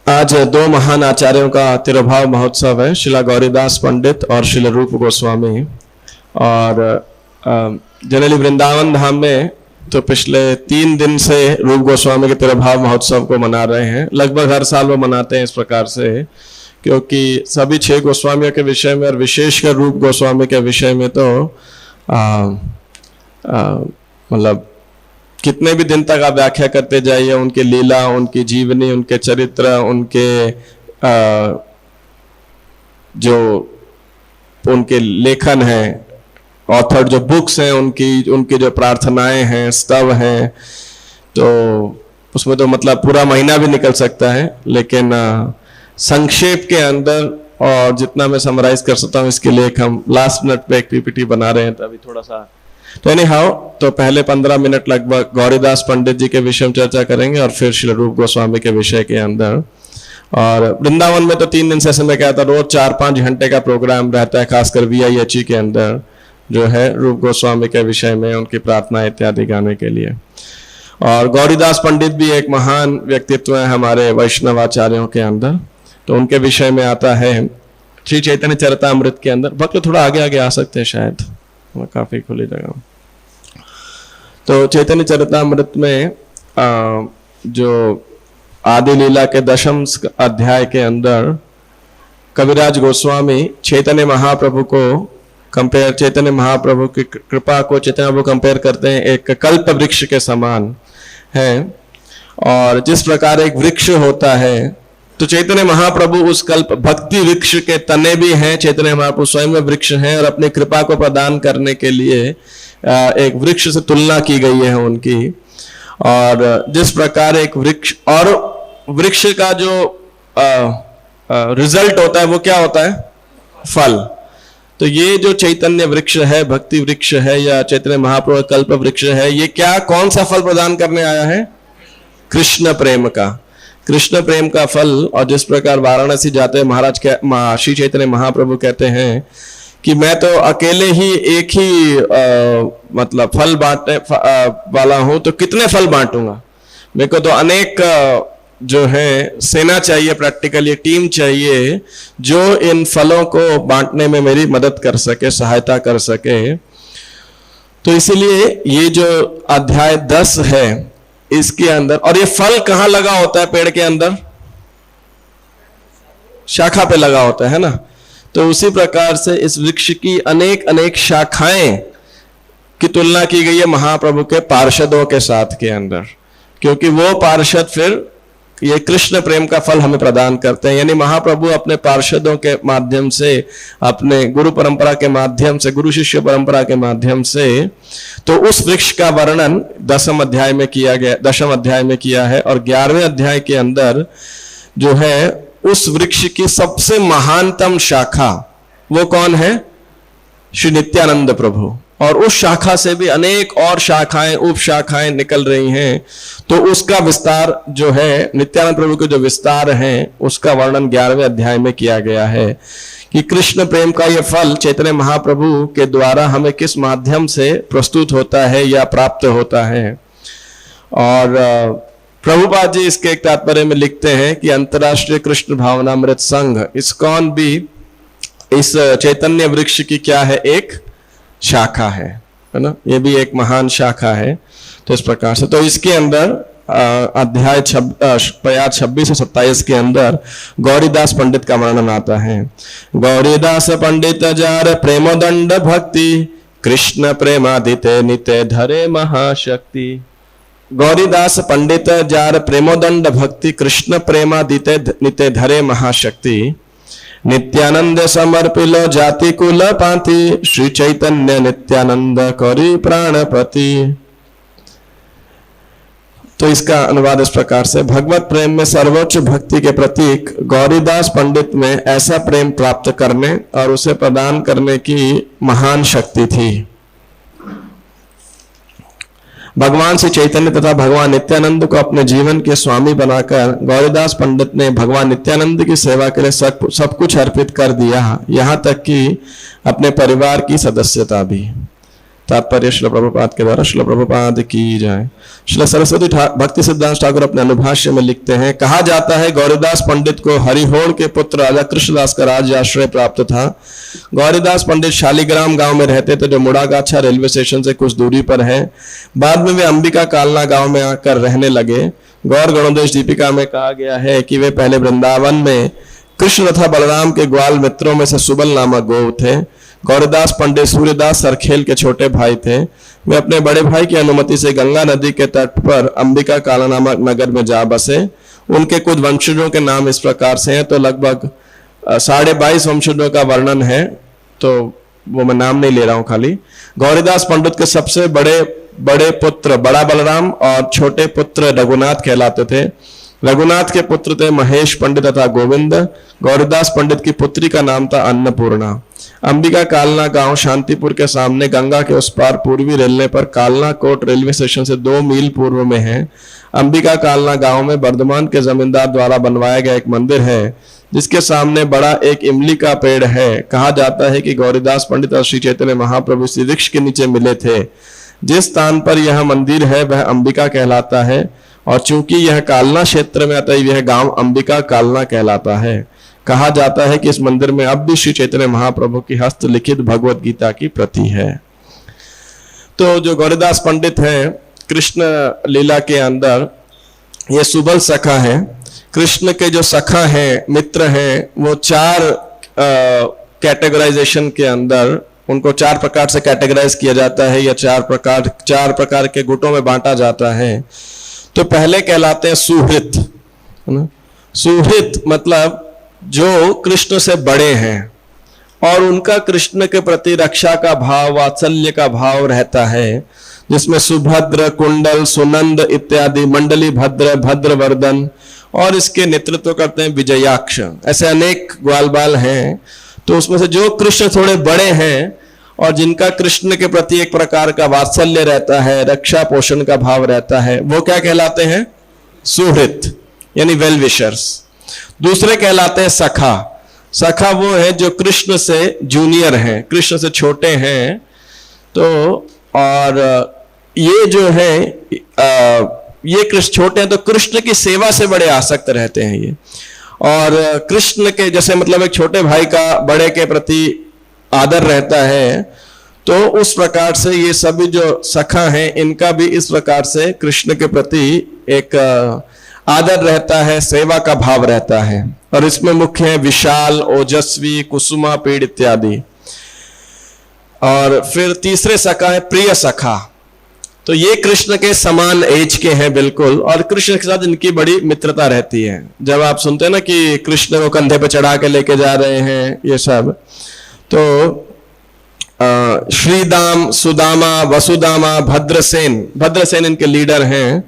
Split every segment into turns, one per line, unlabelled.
आज दो महान आचार्यों का तिरुभाव महोत्सव है, शिला गौरीदास पंडित और शिला रूप गोस्वामी। और जनरली वृंदावन धाम में तो पिछले 3 दिन से रूप गोस्वामी के तिरुभाव महोत्सव को मना रहे हैं। लगभग हर साल वो मनाते हैं इस प्रकार से, क्योंकि सभी 6 गोस्वामियों के विषय में और विशेषकर रूप गोस्वामी के विषय में तो मतलब कितने भी दिन तक आप व्याख्या करते जाइए, उनकी लीला, उनकी जीवनी, उनके चरित्र, उनके जो उनके लेखन हैं, ऑथर जो बुक्स हैं, उनकी जो प्रार्थनाएं हैं, स्तव हैं, तो उसमें तो मतलब पूरा महीना भी निकल सकता है। लेकिन संक्षेप के अंदर और जितना मैं समराइज कर सकता हूँ, इसके लिए हम लास्ट मिनट पे एक पीपीटी बना रहे हैं, तभी थोड़ा सा तो एनी हाउ तो पहले 15 मिनट लगभग गौरीदास पंडित जी के विषय में चर्चा करेंगे और फिर श्री रूप गोस्वामी के विषय के अंदर। और वृंदावन में तो 3 दिन सेशन में क्या था, रोज 4-5 घंटे का प्रोग्राम रहता है, खासकर VIHE के अंदर जो है रूप गोस्वामी के विषय में उनकी प्रार्थना इत्यादि गाने के लिए। और गौरीदास पंडित भी एक महान व्यक्तित्व है हमारे वैष्णवाचार्यों के अंदर, तो उनके विषय में आता है श्री चैतन्य चरितामृत के अंदर। भक्त थोड़ा आगे आगे आ सकते हैं, शायद काफी खुली जगह। तो चैतन्य चरितामृत में जो आदि लीला के 10वें अध्याय के अंदर कविराज गोस्वामी चैतन्य महाप्रभु को चैतन्य महाप्रभु की कृपा को चैतन्य प्रभु कंपेयर करते हैं एक कल्प वृक्ष के समान है। और जिस प्रकार एक वृक्ष होता है, तो चैतन्य महाप्रभु उस कल्प भक्ति वृक्ष के तने भी हैं। चैतन्य महाप्रभु स्वयं में वृक्ष हैं और अपनी कृपा को प्रदान करने के लिए एक वृक्ष से तुलना की गई है उनकी। और जिस प्रकार एक वृक्ष और वृक्ष का जो रिजल्ट होता है वो क्या होता है, फल। तो ये जो चैतन्य वृक्ष है, भक्ति वृक्ष है या चैतन्य महाप्रभु कल्प वृक्ष है, ये क्या कौन सा फल प्रदान करने आया है, कृष्ण प्रेम का, कृष्ण प्रेम का फल। और जिस प्रकार वाराणसी जाते हैं महाराज श्री चैतन्य महाप्रभु कहते हैं कि मैं तो अकेले ही एक ही मतलब फल बांटने वाला हूं, तो कितने फल बांटूंगा, मेरे को तो अनेक जो है सेना चाहिए, प्रैक्टिकली टीम चाहिए जो इन फलों को बांटने में मेरी मदद कर सके, सहायता कर सके। तो इसीलिए ये जो अध्याय 10 है इसके अंदर, और ये फल कहां लगा होता है, पेड़ के अंदर शाखा पे लगा होता है ना। तो उसी प्रकार से इस वृक्ष की अनेक अनेक शाखाएं की तुलना की गई है महाप्रभु के पार्षदों के साथ के अंदर, क्योंकि वो पार्षद फिर ये कृष्ण प्रेम का फल हमें प्रदान करते हैं। यानी महाप्रभु अपने पार्षदों के माध्यम से, अपने गुरु परंपरा के माध्यम से, गुरु शिष्य परंपरा के माध्यम से, तो उस वृक्ष का वर्णन 10वें अध्याय में किया गया, 10वें अध्याय में किया है। और 11वें अध्याय के अंदर जो है उस वृक्ष की सबसे महानतम शाखा वो कौन है, श्री नित्यानंद प्रभु। और उस शाखा से भी अनेक और शाखाएं, उप शाखाएं निकल रही हैं। तो उसका विस्तार जो है, नित्यानंद प्रभु के जो विस्तार हैं, उसका वर्णन 11वें अध्याय में किया गया है कि कृष्ण प्रेम का यह फल चैतन्य महाप्रभु के द्वारा हमें किस माध्यम से प्रस्तुत होता है या प्राप्त होता है। और प्रभुपाद जी इसके एक तात्पर्य में लिखते हैं कि अंतर्राष्ट्रीय कृष्ण भावनामृत संघ इस्कॉन भी इस चैतन्य वृक्ष की क्या है, एक शाखा है ना, ये भी एक महान शाखा है। तो इस प्रकार से, तो इसके अंदर अध्याय 26 से 27 के अंदर गौरीदास पंडित का वर्णन आता है। गौरीदास पंडित जार प्रेमदंड भक्ति, कृष्ण प्रेमादिते निते धरे महाशक्ति। गौरीदास पंडित जार प्रेमोदंड भक्ति, कृष्ण प्रेमादिते निते धरे महाशक्ति। नित्यानंद समर्पिलो जाति कुल पांति, श्री चैतन्य नित्यानंद करी प्राणपति। तो इसका अनुवाद इस प्रकार से, भगवत प्रेम में सर्वोच्च भक्ति के प्रतीक गौरीदास पंडित में ऐसा प्रेम प्राप्त करने और उसे प्रदान करने की महान शक्ति थी। भगवान श्री चैतन्य तथा भगवान नित्यानंद को अपने जीवन के स्वामी बनाकर गौरीदास पंडित ने भगवान नित्यानंद की सेवा के लिए सब कुछ अर्पित कर दिया, यहाँ तक कि अपने परिवार की सदस्यता भी। तात्पर्य श्रील प्रभुपाद के द्वारा। श्रील प्रभुपाद की जय। श्रील सरस्वती भक्ति सिद्धांत ठाकुर अपने अनुभाष्य में लिखते हैं, कहा जाता है गौरीदास पंडित को हरिहोड़ के पुत्र राजा कृष्णदास का राज्य आश्रय प्राप्त था। गौरीदास पंडित शालिग्राम गांव में रहते थे, जो मुड़ागाछा रेलवे स्टेशन से कुछ दूरी पर है। बाद में वे अंबिका कालना गांव में आकर रहने लगे। गौर गणोदेश दीपिका में कहा गया है कि वे पहले वृंदावन में कृष्ण तथा बलराम के ग्वाल मित्रों में से सुबल नामक गौ थे। गौरीदास पंडित सूर्यदास सरखेल के छोटे भाई थे। वे अपने बड़े भाई की अनुमति से गंगा नदी के तट पर अंबिका काला नामक नगर में जा बसे। उनके कुछ वंशजों के नाम इस प्रकार से हैं, तो लगभग 22.5 वंशजों का वर्णन है, तो वो मैं नाम नहीं ले रहा हूं खाली। गौरीदास पंडित के सबसे बड़े पुत्र बड़ा बलराम और छोटे पुत्र रघुनाथ कहलाते थे। रघुनाथ के पुत्र थे महेश पंडित तथा गोविंद। गौरीदास पंडित की पुत्री का नाम था अन्नपूर्णा। अंबिका कालना गांव शांतिपुर के सामने गंगा के उस पार पूर्वी रेलवे पर कालना कोट रेलवे स्टेशन से 2 मील पूर्व में है। अंबिका कालना गांव में वर्धमान के जमींदार द्वारा बनवाया गया एक मंदिर है, जिसके सामने बड़ा एक इमली का पेड़ है। कहा जाता है कि गौरीदास पंडित और श्री चैतन्य महाप्रभु इस वृक्ष के नीचे मिले थे। जिस स्थान पर यह मंदिर है वह अंबिका कहलाता है, और चूंकि यह कालना क्षेत्र में आता है, यह गांव अंबिका कालना कहलाता है। कहा जाता है कि इस मंदिर में अब भी श्री चैतन्य महाप्रभु की हस्तलिखित भगवत गीता की प्रति है। तो जो गौरीदास पंडित हैं, कृष्ण लीला के अंदर ये सुबल सखा है। कृष्ण के जो सखा हैं, मित्र हैं, वो 4 कैटेगराइजेशन के अंदर उनको 4 प्रकार से कैटेगराइज किया जाता है, या 4 प्रकार के गुटों में बांटा जाता है। तो पहले कहलाते हैं सुहृत, है ना। सुहृत मतलब जो कृष्ण से बड़े हैं और उनका कृष्ण के प्रति रक्षा का भाव, वात्सल्य का भाव रहता है, जिसमें सुभद्र, कुंडल, सुनंद इत्यादि, मंडली भद्र, भद्रवर्धन, और इसके नेतृत्व करते हैं विजयाक्ष। ऐसे अनेक ग्वाल बाल हैं। तो उसमें से जो कृष्ण थोड़े बड़े हैं और जिनका कृष्ण के प्रति एक प्रकार का वात्सल्य रहता है, रक्षा पोषण का भाव रहता है, वो क्या कहलाते हैं? सुहृत, यानी वेल विशर्स। दूसरे कहलाते हैं सखा। सखा वो है जो कृष्ण से जूनियर हैं, कृष्ण से छोटे हैं। तो और ये जो है ये कृष्ण छोटे हैं, तो कृष्ण की सेवा से बड़े आसक्त रहते हैं ये। और कृष्ण के जैसे मतलब एक छोटे भाई का बड़े के प्रति आदर रहता है, तो उस प्रकार से ये सभी जो सखा हैं, इनका भी इस प्रकार से कृष्ण के प्रति एक आदर रहता है, सेवा का भाव रहता है। और इसमें मुख्य है विशाल, ओजस्वी, कुसुमा पीड़ इत्यादि। और फिर तीसरे सखा है प्रिय सखा। तो ये कृष्ण के समान एज के हैं बिल्कुल, और कृष्ण के साथ इनकी बड़ी मित्रता रहती है। जब आप सुनते हैं ना कि कृष्ण को कंधे पे चढ़ा के लेके जा रहे हैं ये सब, तो श्रीदाम, सुदामा, वसुदामा, भद्रसेन इनके लीडर हैं।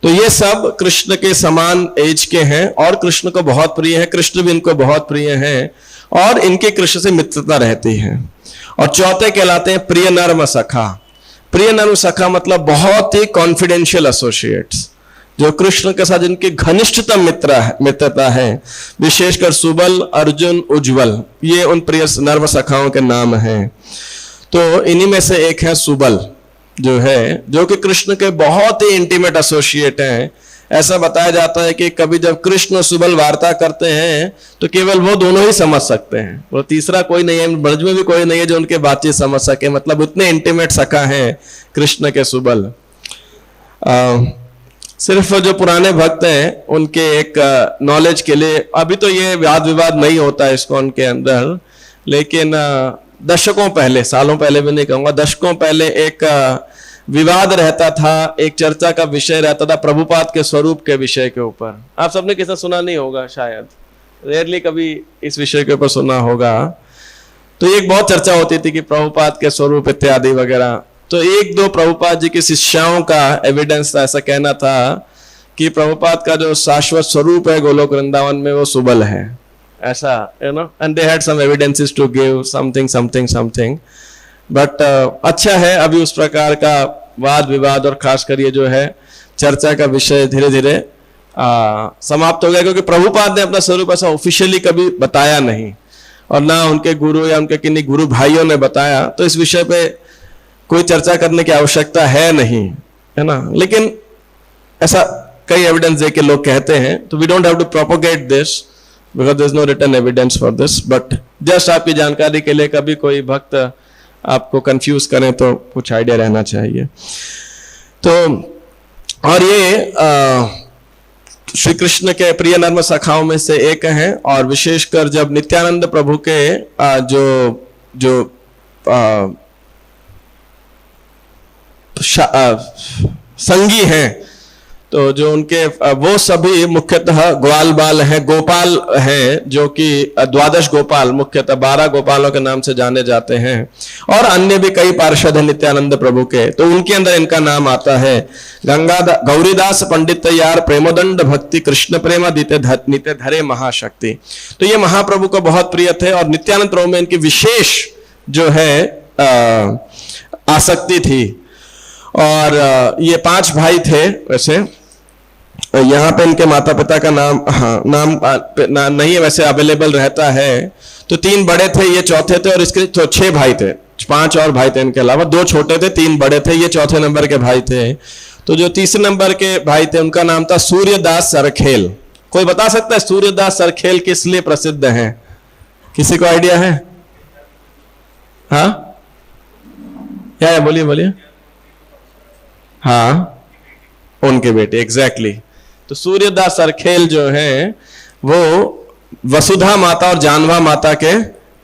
तो ये सब कृष्ण के समान एज के हैं और कृष्ण को बहुत प्रिय है, कृष्ण भी इनको बहुत प्रिय हैं, और इनके कृष्ण से मित्रता रहती है। और चौथे कहलाते हैं प्रिय नर्म सखा। प्रिय नर्म सखा मतलब बहुत ही कॉन्फिडेंशियल एसोसिएट्स, जो कृष्ण के साथ इनकी घनिष्ठतम मित्रता है। विशेषकर सुबल, अर्जुन, उज्ज्वल, ये उन प्रिय नर्म सखाओं के नाम हैं। तो इन्हीं में से एक है सुबल, जो है जो कि कृष्ण के बहुत ही इंटीमेट एसोसिएट हैं। ऐसा बताया जाता है कि कभी जब कृष्ण और सुबल वार्ता करते हैं तो केवल वो दोनों ही समझ सकते हैं, वो तीसरा कोई नहीं है, ब्रज में भी कोई नहीं है जो उनके बातचीत समझ सके। मतलब उतने इंटीमेट सखा हैं कृष्ण के सुबल। सिर्फ जो पुराने भक्त हैं उनके एक नॉलेज के लिए, अभी तो ये वाद विवाद नहीं होता है इस्कॉन के अंदर, लेकिन दशकों पहले, सालों पहले भी नहीं कहूंगा, दशकों पहले एक विवाद रहता था, एक चर्चा का विषय रहता था प्रभुपाद के स्वरूप के विषय के ऊपर। आप सबने किसी सुना नहीं होगा, शायद रेयरली कभी इस विषय के ऊपर सुना होगा। तो एक बहुत चर्चा होती थी कि प्रभुपाद के स्वरूप इत्यादि वगैरह। तो 1-2 प्रभुपाद जी की शिष्याओं का एविडेंस था, ऐसा कहना था कि प्रभुपाद का जो शाश्वत स्वरूप है गोलोक वृंदावन में वो सुबल है, ऐसा, and they had some evidences to give something. But अच्छा है, अभी उस प्रकार का वाद विवाद और खासकर ये जो है चर्चा का विषय धीरे धीरे समाप्त हो गया, क्योंकि प्रभुपाद ने अपना स्वरूप ऐसा ऑफिशियली कभी बताया नहीं, और ना उनके गुरु या उनके किन्हीं गुरु भाइयों ने बताया। तो इस विषय पे कोई चर्चा करने की आवश्यकता है नहीं, है ना। लेकिन ऐसा कई एविडेंस दे के लोग कहते हैं, तो we don't have to propagate this because there is no written evidence for this, but just आपकी जानकारी के लिए, कभी कोई भक्त आपको कंफ्यूज करें तो कुछ आइडिया रहना चाहिए। तो और ये श्री कृष्ण के प्रिय नर्म सखाओं में से एक हैं, और विशेषकर जब नित्यानंद प्रभु के जो संगी हैं, तो जो उनके वो सभी मुख्यतः ग्वाल बाल हैं, गोपाल हैं, जो कि द्वादश गोपाल, मुख्यतः 12 गोपालों के नाम से जाने जाते हैं, और अन्य भी कई पार्षद हैं नित्यानंद प्रभु के, तो उनके अंदर इनका नाम आता है। गौरीदास पंडित यार प्रेमोदंड भक्ति कृष्ण प्रेम नित्य धरे महाशक्ति। तो ये महाप्रभु को बहुत प्रिय थे, और नित्यानंद प्रभु में इनकी विशेष जो है आसक्ति थी। और ये 5 भाई थे। वैसे यहाँ पे इनके माता पिता का नाम नहीं है, वैसे अवेलेबल रहता है। तो 3 बड़े थे, ये चौथे थे, और इसके तो 6 भाई थे, 5 और भाई थे इनके अलावा, 2 छोटे थे, 3 बड़े थे, ये चौथे नंबर के भाई थे। तो जो तीसरे नंबर के भाई थे उनका नाम था सूर्यदास सरखेल। कोई बता सकता है सूर्यदास सरखेल किस लिए प्रसिद्ध हैं? किसी को आइडिया है? हाँ, क्या है? बोलिए बोलिए। हाँ, उनके बेटे, एग्जैक्टली। तो सूर्यदास सरखेल जो हैं वो वसुधा माता और जानवा माता के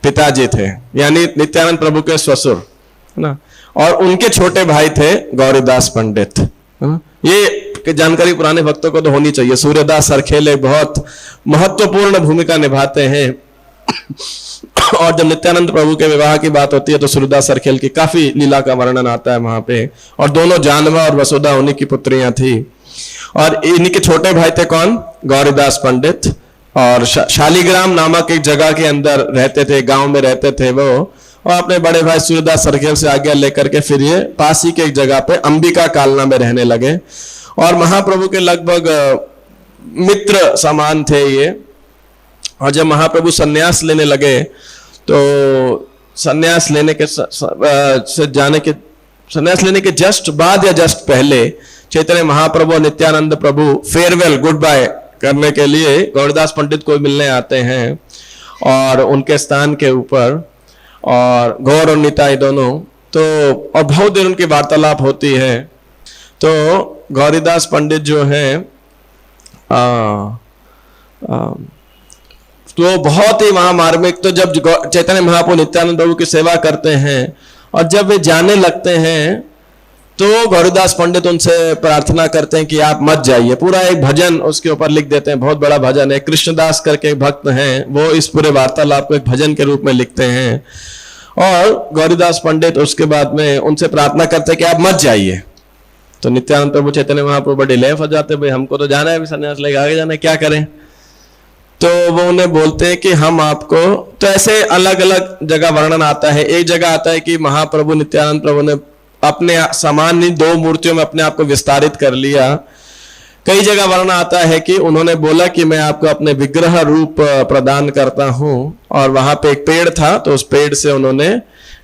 पिताजी थे, यानी नित्यानंद प्रभु के ससुर, है ना। और उनके छोटे भाई थे गौरीदास पंडित, है ना। ये जानकारी पुराने भक्तों को तो होनी चाहिए। सूर्यदास सरखेल एक बहुत महत्वपूर्ण भूमिका निभाते हैं। और जब नित्यानंद प्रभु के विवाह की बात होती है तो सूर्यदास सरखेल की काफी लीला का वर्णन आता है वहां पे। और दोनों जानवा और वसुधा उन्हीं की पुत्रियां थी। और इन्हीं के छोटे भाई थे कौन? गौरीदास पंडित। और शालीग्राम नामक एक जगह के अंदर रहते थे, गांव में रहते थे वो। और अपने बड़े भाई सूर्यदास सरखेल से आज्ञा लेकर के फिर ये पास ही के एक जगह पे अंबिका कालना में रहने लगे। और महाप्रभु के लगभग मित्र समान थे ये। और जब महाप्रभु सन्यास लेने लगे तो सन्यास लेने के जस्ट बाद या जस्ट पहले चैतन्य महाप्रभु और नित्यानंद प्रभु फेयरवेल, गुड बाय करने के लिए गौरीदास पंडित को मिलने आते हैं। और उनके स्थान के ऊपर और गौर और निताई दोनों, तो और बहुत देर उनकी वार्तालाप होती है। तो गौरीदास पंडित जो है तो बहुत ही वहां मार्मिक। तो जब चैतन्य महाप्रभु नित्यानंद प्रभु की सेवा करते हैं और जब वे जाने लगते हैं तो गौरीदास पंडित उनसे प्रार्थना करते हैं कि आप मत जाइए। पूरा एक भजन उसके ऊपर लिख देते हैं, बहुत बड़ा भजन है। कृष्णदास करके एक भक्त हैं, वो इस पूरे वार्तालाप को एक भजन के रूप में लिखते हैं। और गौरीदास पंडित उसके बाद में उनसे प्रार्थना करते हैं कि आप मत जाइए। तो नित्यानंद प्रभु चैतन्य महाप्रभु बड़े लेफ हो जाते, भाई हमको तो जाना है, सन्यास लेके आगे जाना है, क्या करें। तो वो उन्हें बोलते हैं कि हम आपको, तो ऐसे अलग अलग जगह वर्णन आता है। एक जगह आता है कि महाप्रभु नित्यानंद प्रभु ने अपने सामान्य 2 मूर्तियों में अपने आप को विस्तारित कर लिया। कई जगह वर्णन आता है कि उन्होंने बोला कि मैं आपको अपने विग्रह रूप प्रदान करता हूं। और वहां पे एक पेड़ था, तो उस पेड़ से उन्होंने,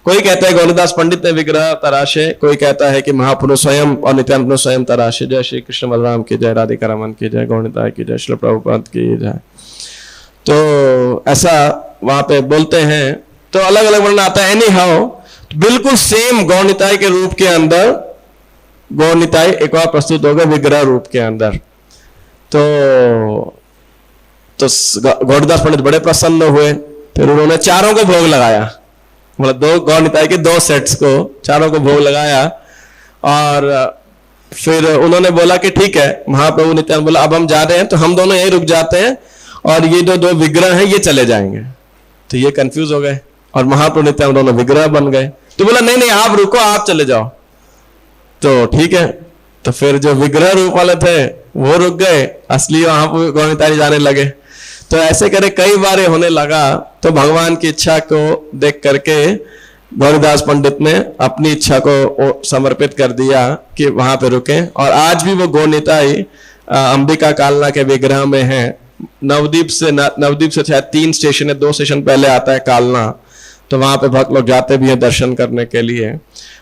कोई कहता है गौरीदास पंडित ने विग्रह तराशे, कोई कहता है कि महापुरुष स्वयं और नित्यानंद प्रभु स्वयं तराशे। जय श्री कृष्ण बलराम की जय, राधिका रमन की जय, गौरनिताई की जय, श्री प्रभुपाद की जय। तो ऐसा वहां पे बोलते हैं। तो अलग अलग वर्णन आता है। एनी हाउ बिल्कुल सेम गौरनिताई के रूप के अंदर गौरनिताई एक बार प्रस्तुत हो गए विग्रह रूप के अंदर। तो गौरीदास पंडित बड़े प्रसन्न हुए। फिर उन्होंने चारों को भोग लगाया, मतलब 2 गौरनिताई के 2 सेट्स को, चारों को भोग लगाया। और फिर उन्होंने बोला कि ठीक है। महाप्रभु नित्यानंद बोला अब हम जा रहे हैं, तो हम दोनों यहीं रुक जाते हैं और ये जो 2 विग्रह हैं ये चले जाएंगे। तो ये कंफ्यूज हो गए और महाप्रभु नित्यानंद दोनों विग्रह बन गए। तो बोला नहीं नहीं आप रुको, आप चले जाओ। तो ठीक है। तो फिर जो विग्रह रूप वाले थे वो रुक गए, असली वहां पर गौरनिताई जाने लगे। तो ऐसे करे कई बार होने लगा। तो भगवान की इच्छा को देख करके गौरीदास पंडित ने अपनी इच्छा को समर्पित कर दिया कि वहां पे रुके। और आज भी वो गौरनिताई अंबिका कालना के विग्रह में है। नवदीप से शायद 3 स्टेशन है, 2 स्टेशन पहले आता है कालना। तो वहां पे भक्त लोग जाते भी हैं दर्शन करने के लिए।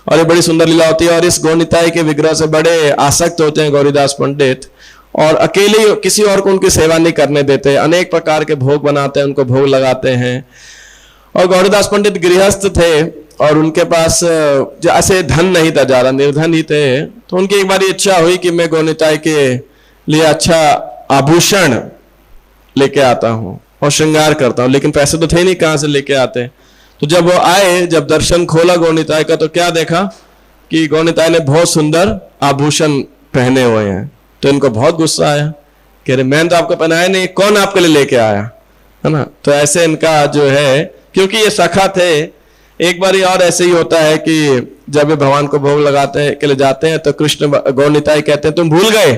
और ये बड़ी सुंदर लीला होती है। और इस गौनिताई के विग्रह से बड़े आसक्त होते हैं गौरीदास पंडित, और अकेले किसी और को उनकी सेवा नहीं करने देते, अनेक प्रकार के भोग बनाते हैं, उनको भोग लगाते हैं। और गौरीदास पंडित गृहस्थ थे और उनके पास ऐसे धन नहीं था, ज्यादा निर्धन ही थे। तो उनकी एक बार इच्छा हुई कि मैं गौनिताई के लिए अच्छा आभूषण लेके आता हूँ और श्रृंगार करता हूँ, लेकिन पैसे तो थे नहीं, कहाँ से लेके आते। तो जब वो आए, जब दर्शन खोला गौनिताई का, तो क्या देखा कि गौनिताई ने बहुत सुंदर आभूषण पहने हुए हैं। तो इनको बहुत गुस्सा आया, कह रहे मैंने तो आपको पहनाया नहीं, कौन आपके लिए लेके आया, है ना। तो ऐसे इनका जो है, क्योंकि ये सखा थे। एक बार और ऐसे ही होता है कि जब ये भगवान को भोग लगाते हैं के लिए जाते हैं, तो कृष्ण गौनिताई कहते हैं तुम भूल गए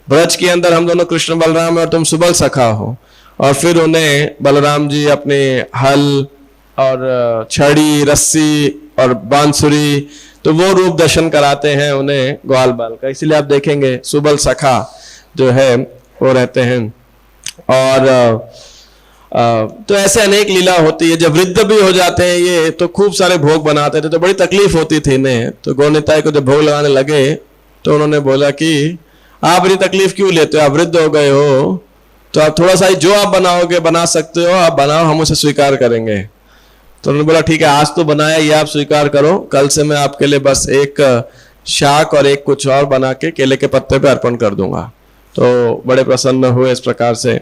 ब्रज के अंदर हम दोनों कृष्ण बलराम है और तुम सुबल सखा हो। और फिर उन्हें बलराम जी अपने हल और छड़ी, रस्सी और बांसुरी, तो वो रूप दर्शन कराते हैं उन्हें ग्वाल बाल का। इसलिए आप देखेंगे सुबल सखा जो है वो रहते हैं। और तो ऐसे अनेक लीला होती है। जब वृद्ध भी हो जाते हैं ये, तो खूब सारे भोग बनाते थे, तो बड़ी तकलीफ होती थी इन्हें। तो गौनिताई को जब भोग लगाने लगे तो उन्होंने बोला कि आप इतनी तकलीफ क्यों लेते हो, आप वृद्ध हो गए हो, तो आप थोड़ा सा जो आप बनाओगे बना सकते हो, आप बनाओ, हम उसे स्वीकार करेंगे। तो उन्होंने बोला ठीक है, आज तो बनाया, ये आप स्वीकार करो, कल से मैं आपके लिए बस एक शाक और एक कुछ और बना के केले के पत्ते पे अर्पण कर दूंगा। तो बड़े प्रसन्न हुए इस प्रकार से।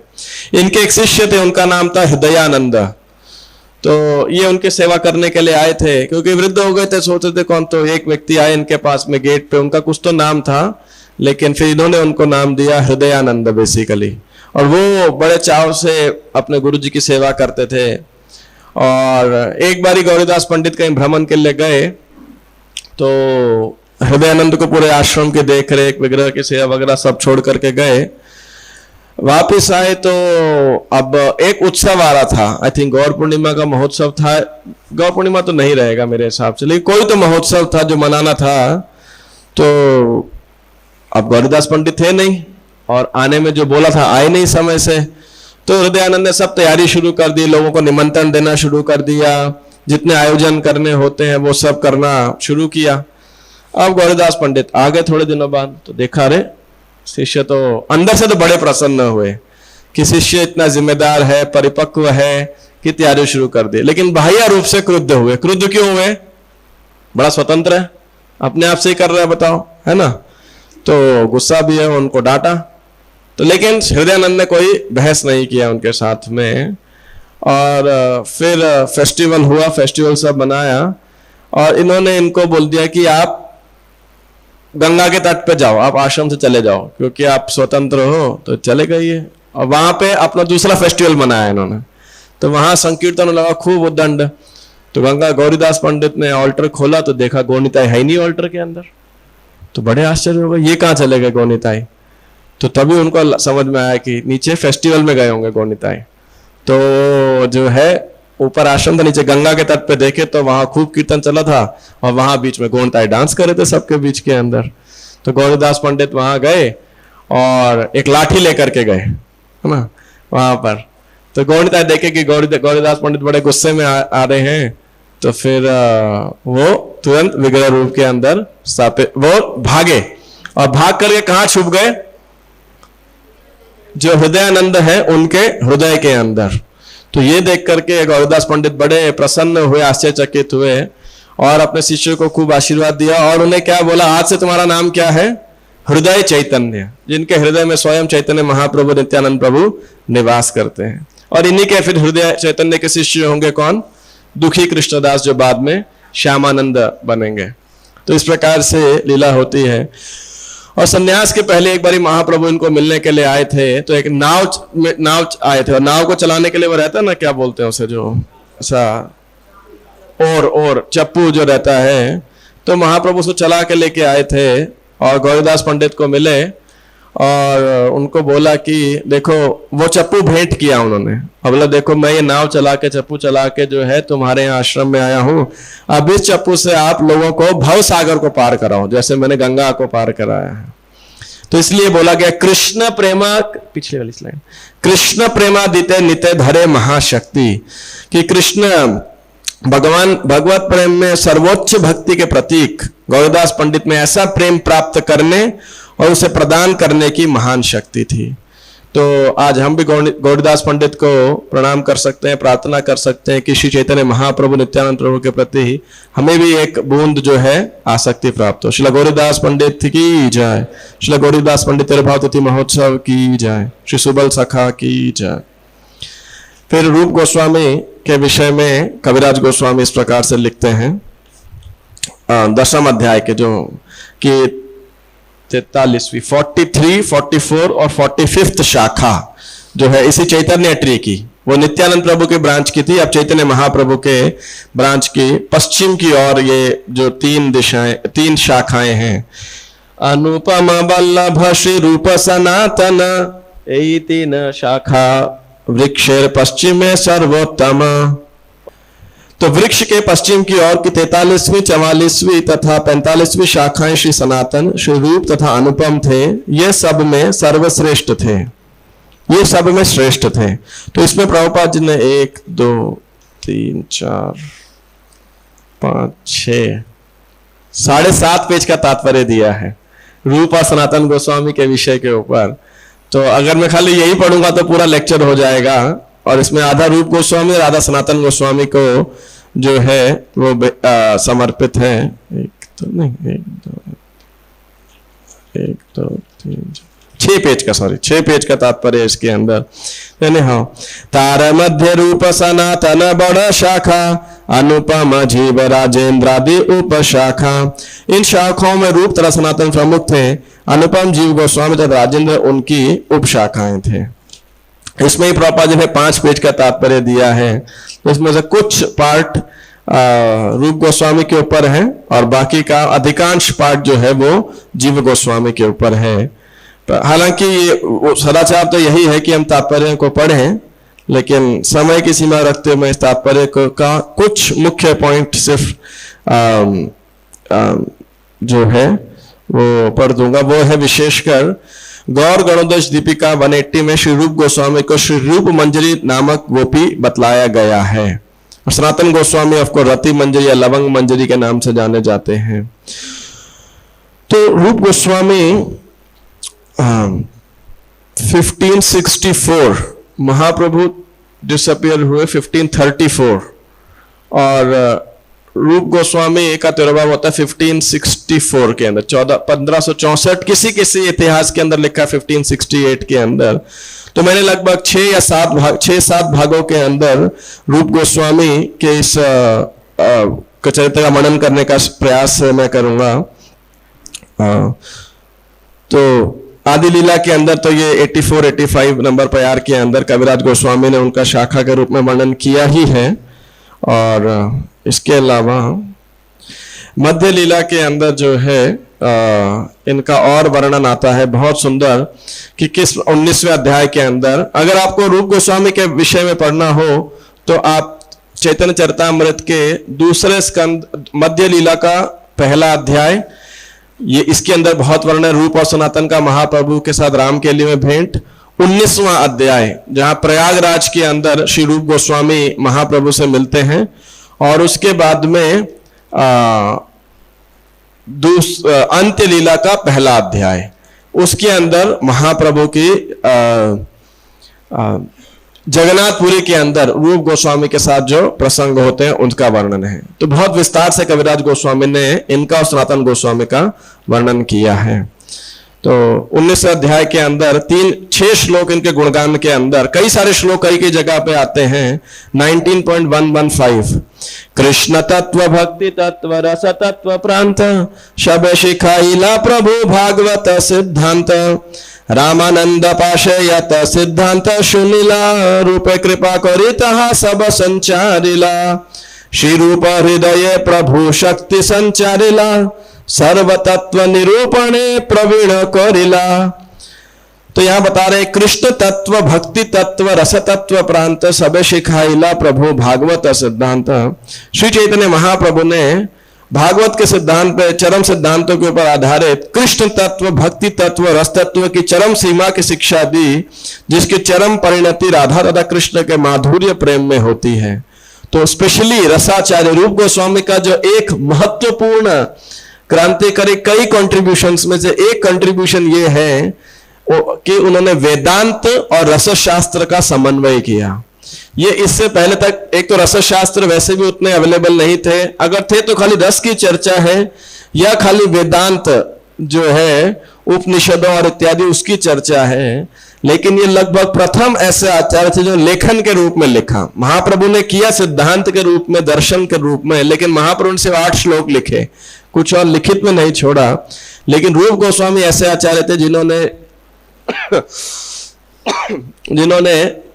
इनके एक शिष्य थे, उनका नाम था हृदयानंद। तो ये उनकी सेवा करने के लिए आए थे, क्योंकि वृद्ध हो गए थे, सोचते थे कौन। तो एक व्यक्ति आए इनके पास में गेट पे, उनका कुछ तो नाम था, लेकिन फिर इन्होंने उनको नाम दिया हृदयानंद बेसिकली। और वो बड़े चाव से अपने गुरु जी की सेवा करते थे। और एक बारी गौरीदास पंडित कहीं भ्रमण के लिए गए, तो हृदयानंद को पूरे आश्रम के देख रेख विग्रह की सेवा वगैरह सब छोड़ करके गए। वापिस आए तो अब एक उत्सव आ रहा था, आई थिंक गौर पूर्णिमा का महोत्सव था। गौर पूर्णिमा तो नहीं रहेगा मेरे हिसाब से, लेकिन कोई तो महोत्सव था जो मनाना था। तो अब गौरीदास पंडित थे नहीं, और आने में जो बोला था आए नहीं समय से। तो हृदयानंद ने सब तैयारी शुरू कर दी, लोगों को निमंत्रण देना शुरू कर दिया, जितने आयोजन करने होते हैं वो सब करना शुरू किया। अब गौरीदास पंडित आ गए थोड़े दिनों बाद, तो देखा रे शिष्य तो अंदर से तो बड़े प्रसन्न हुए कि शिष्य इतना जिम्मेदार है, परिपक्व है, कि तैयारी शुरू कर दी। लेकिन बाह्य रूप से क्रुद्ध हुए। क्रुद्ध क्यों हुए? बड़ा स्वतंत्र है, अपने आप से ही कर रहा है, बताओ, है ना। तो गुस्सा भी है, उनको डांटा। तो लेकिन हृदयानंद ने कोई बहस नहीं किया उनके साथ में। और फिर फेस्टिवल हुआ, फेस्टिवल सब बनाया, और इन्होंने इनको बोल दिया कि आप गंगा के तट पे जाओ, आप आश्रम से चले जाओ, क्योंकि आप स्वतंत्र हो। तो चले गए, और वहां पे अपना दूसरा फेस्टिवल मनाया इन्होंने। तो वहां संकीर्तन लगा खूब उद्दंड। तो गंगा गौरीदास पंडित ने ऑल्टर खोला तो देखा गौनिताई है नहीं ऑल्टर के अंदर। तो बड़े आश्चर्य हो गए, ये कहाँ चले गए गौनिताई। तो तभी उनको समझ में आया कि नीचे फेस्टिवल में गए होंगे गौनिताई। तो जो है ऊपर आश्रम था, नीचे गंगा के तट पे देखे तो वहां खूब कीर्तन चला था, और वहां बीच में गौनिताई डांस कर रहे थे सबके बीच के अंदर। तो गौरीदास पंडित वहां गए और एक लाठी लेकर के गए, है ना, वहां पर। तो गौनिताई देखे कि गौरीदास पंडित बड़े गुस्से में आ रहे हैं, तो फिर वो तुरंत विग्रह रूप के अंदर स्थापित, वो भागे, और भाग करके कहां छुप गए? जो हृदयानंद है उनके हृदय के अंदर। तो ये देख करके गौरीदास पंडित बड़े प्रसन्न हुए, आश्चर्यचकित हुए, और अपने शिष्यों को खूब आशीर्वाद दिया। और उन्हें क्या बोला, आज से तुम्हारा नाम क्या है? हृदय चैतन्य, जिनके हृदय में स्वयं चैतन्य महाप्रभु नित्यानंद प्रभु निवास करते हैं। और इन्हीं के फिर हृदय चैतन्य के शिष्य होंगे कौन? दुखी कृष्णदास, जो बाद में श्यामानंद बनेंगे। तो इस प्रकार से लीला होती है। और सन्यास के पहले एक बारी महाप्रभु इनको मिलने के लिए आए थे। तो एक नाव आए थे, और नाव को चलाने के लिए वो रहता है ना, क्या बोलते हैं उसे, जो ऐसा और चप्पू जो रहता है। तो महाप्रभु उसको चला के लेके आए थे, और गौरीदास पंडित को मिले, और उनको बोला कि देखो, वो चप्पू भेंट किया उन्होंने। अब बोला देखो, मैं ये नाव चला के, चप्पू चला के जो है तुम्हारे यहाँ आश्रम में आया हूं, अब इस चप्पू से आप लोगों को भव सागर को पार कराओ, जैसे मैंने गंगा को पार कराया है। तो इसलिए बोला गया कृष्ण प्रेमा, पिछले वाली स्लाइड, कृष्ण प्रेमा दिते निते धरे महाशक्ति, कि कृष्ण भगवान भगवत प्रेम में सर्वोच्च भक्ति के प्रतीक गौरीदास पंडित में ऐसा प्रेम प्राप्त करने और उसे प्रदान करने की महान शक्ति थी। तो आज हम भी गौरीदास पंडित को प्रणाम कर सकते हैं, प्रार्थना कर सकते हैं कि श्री चैतन्य महाप्रभु नित्यानंद प्रभु के प्रति हमें भी एक बूंद जो है आसक्ति प्राप्त हो। श्री गौरीदास पंडित की जय, श्री गौरीदास पंडित तेरे भाव तिथि महोत्सव की जय, श्री सुबल सखा की जय। फिर रूप गोस्वामी के विषय में कविराज गोस्वामी इस प्रकार से लिखते हैं, 10वें अध्याय के जो कि 43वीं 43, 44 और 45 शाखा जो है इसी चैतन्य ट्री की, वो नित्यानंद प्रभु के ब्रांच की थी, अब चैतन्य महाप्रभु के ब्रांच की पश्चिम की ओर ये जो 3 शाखाएं हैं, अनुपम वल्लभ श्री रूप सनातन, यही 3 शाखा वृक्षेर पश्चिमे सर्वोत्तम। तो वृक्ष के पश्चिम की ओर की 43वीं, 44वीं तथा 45वीं शाखाएं श्री सनातन, श्री रूप तथा अनुपम थे। ये सब में सर्वश्रेष्ठ थे, ये सब में श्रेष्ठ थे। तो इसमें प्रभुपाद जी ने 1, 2, 3, 4, 5, 6, 7.5 पेज का तात्पर्य दिया है रूप और सनातन गोस्वामी के विषय के ऊपर। तो अगर मैं खाली यही पढ़ूंगा तो पूरा लेक्चर हो जाएगा, और इसमें आधा रूप गोस्वामी और आधा सनातन गोस्वामी को जो है वो समर्पित है। 1, 2, 3, 6 पेज का 6 पेज का तात्पर्य इसके अंदर। हाँ, तार मध्य रूप सनातन बड़ शाखा, अनुपम जीव राजेंद्र आदि उप शाखा। इन शाखाओं में रूप तथा सनातन प्रमुख थे, अनुपम जीव गोस्वामी तथा राजेंद्र उनकी उप शाखाएं थे। इसमें ही प्रभुपाद जी ने 5 पेज का तात्पर्य दिया है। तो इसमें से कुछ पार्ट रूप गोस्वामी के ऊपर है और बाकी का अधिकांश पार्ट जो है वो जीव गोस्वामी के ऊपर है। हालांकि सदाचार तो यही है कि हम तात्पर्य को पढ़ें, लेकिन समय की सीमा रखते हुए मैं इस तात्पर्य का कुछ मुख्य पॉइंट सिर्फ जो है वो पढ़ दूंगा। वो है विशेषकर गौर गणोदश दीपिका 180 में श्री रूप गोस्वामी को श्री रूप मंजरी नामक गोपी बतलाया गया है, और सनातन गोस्वामी आपको रति मंजरी या लवंग मंजरी के नाम से जाने जाते हैं। तो रूप गोस्वामी 1564 महाप्रभु डिसअपियर हुए 1534, और रूप गोस्वामी का तिरुभाव होता है 1564 के अंदर, 1564 किसी इतिहास के अंदर लिखा 1568 के अंदर। तो मैंने लगभग 6-7 भागों के अंदर रूप गोस्वामी के इस चरित्र का मनन करने का प्रयास मैं करूंगा। तो आदि लीला के अंदर तो ये 84-85 नंबर प्यार के अंदर कविराज गोस्वामी ने उनका शाखा के रूप में वर्णन किया ही है, और इसके अलावा मध्य लीला के अंदर जो है इनका और वर्णन आता है बहुत सुंदर कि किस 19वें अध्याय के अंदर। अगर आपको रूप गोस्वामी के विषय में पढ़ना हो तो आप चैतन्य चरितामृत के 2 स्कंद मध्य लीला का 1 अध्याय, ये इसके अंदर बहुत वर्णन रूप और सनातन का महाप्रभु के साथ राम के लिए में भेंट। 19वां अध्याय जहां प्रयागराज के अंदर श्री रूप गोस्वामी महाप्रभु से मिलते हैं, और उसके बाद में अंत्य लीला का 1 अध्याय, उसके अंदर महाप्रभु की जगन्नाथपुरी के अंदर रूप गोस्वामी के साथ जो प्रसंग होते हैं उनका वर्णन है। तो बहुत विस्तार से कविराज गोस्वामी ने इनका और सनातन गोस्वामी का वर्णन किया है। तो 19 अध्याय के अंदर 6 श्लोक इनके गुणगान के अंदर, कई सारे श्लोक कई जगह पे आते हैं। 19.115 कृष्ण तत्व भक्ति तत्व रस तत्व प्रांत शब शिखाइला प्रभु भागवत सिद्धांत रामानंद पाशयत सिद्धांत सुनीला रूप कृपा करित सब संचारिला श्री रूप हृदय प्रभु शक्ति संचारिला सर्व तत्व निरूपणे प्रवीण करिला। तो यहां बता रहे कृष्ण तत्व भक्ति तत्व रस तत्व प्रांत सब शिखाइला प्रभु भागवत सिद्धांत। श्री चैतन्य महाप्रभु ने भागवत के सिद्धांत पे, चरम सिद्धांतों के ऊपर आधारित कृष्ण तत्व भक्ति तत्व रस तत्व की चरम सीमा की शिक्षा दी, जिसकी चरम परिणति राधा तथा कृष्ण के माधुर्य प्रेम में होती है। तो स्पेशली रसाचार्य रूप गोस्वामी का जो एक महत्वपूर्ण क्रांतिकारी कई कंट्रीब्यूशंस में से एक कंट्रीब्यूशन ये है कि उन्होंने वेदांत और रसशास्त्र का समन्वय किया। ये इससे पहले तक एक तो रसशास्त्र वैसे भी उतने अवेलेबल नहीं थे, अगर थे तो खाली रस की चर्चा है या खाली वेदांत जो है उपनिषदों और इत्यादि उसकी चर्चा है। लेकिन ये लगभग प्रथम ऐसे आचार्य थे जो लेखन के रूप में लिखा। महाप्रभु ने किया सिद्धांत के रूप में, दर्शन के रूप में, लेकिन महाप्रभु ने सिर्फ 8 श्लोक लिखे, कुछ और लिखित में नहीं छोड़ा। लेकिन रूप गोस्वामी ऐसे आचार्य थे जिन्होंने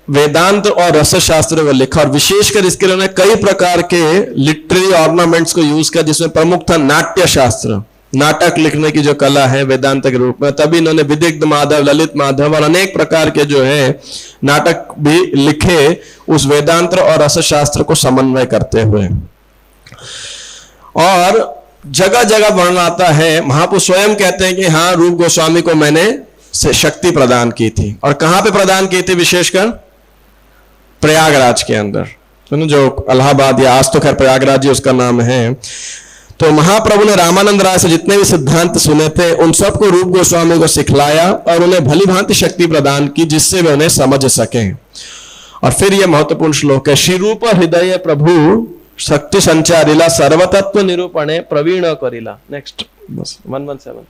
वेदांत और रसशास्त्र को लिखा, और विशेषकर इसके लिए उन्होंने कई प्रकार के लिटरेरी ऑर्नामेंट्स को यूज किया, जिसमें प्रमुख था नाट्य शास्त्र, नाटक लिखने की जो कला है वेदांत के रूप में। तभी इन्होंने विदिग्ध माधव, ललित माधव और अनेक प्रकार के जो है नाटक भी लिखे उस वेदांत और रसशास्त्र को समन्वय करते हुए। और जगह जगह वर्णन आता है, महापुरुष स्वयं कहते हैं कि हाँ, रूप गोस्वामी को मैंने शक्ति प्रदान की थी। और कहां पे प्रदान की थी? विशेषकर प्रयागराज के अंदर, जो इलाहाबाद या आज तो खैर प्रयागराज ही उसका नाम है। तो महाप्रभु ने रामानंद राय से जितने भी सिद्धांत सुने थे उन सबको रूप गोस्वामी को सिखलाया और उन्हें भली भांति शक्ति प्रदान की, जिससे वे उन्हें समझ सकें। और फिर यह महत्वपूर्ण श्लोक है, श्री रूप हृदय प्रभु शक्ति संचारिला सर्वतत्व निरूपणे प्रवीण करिला। नेक्स्ट बस 117।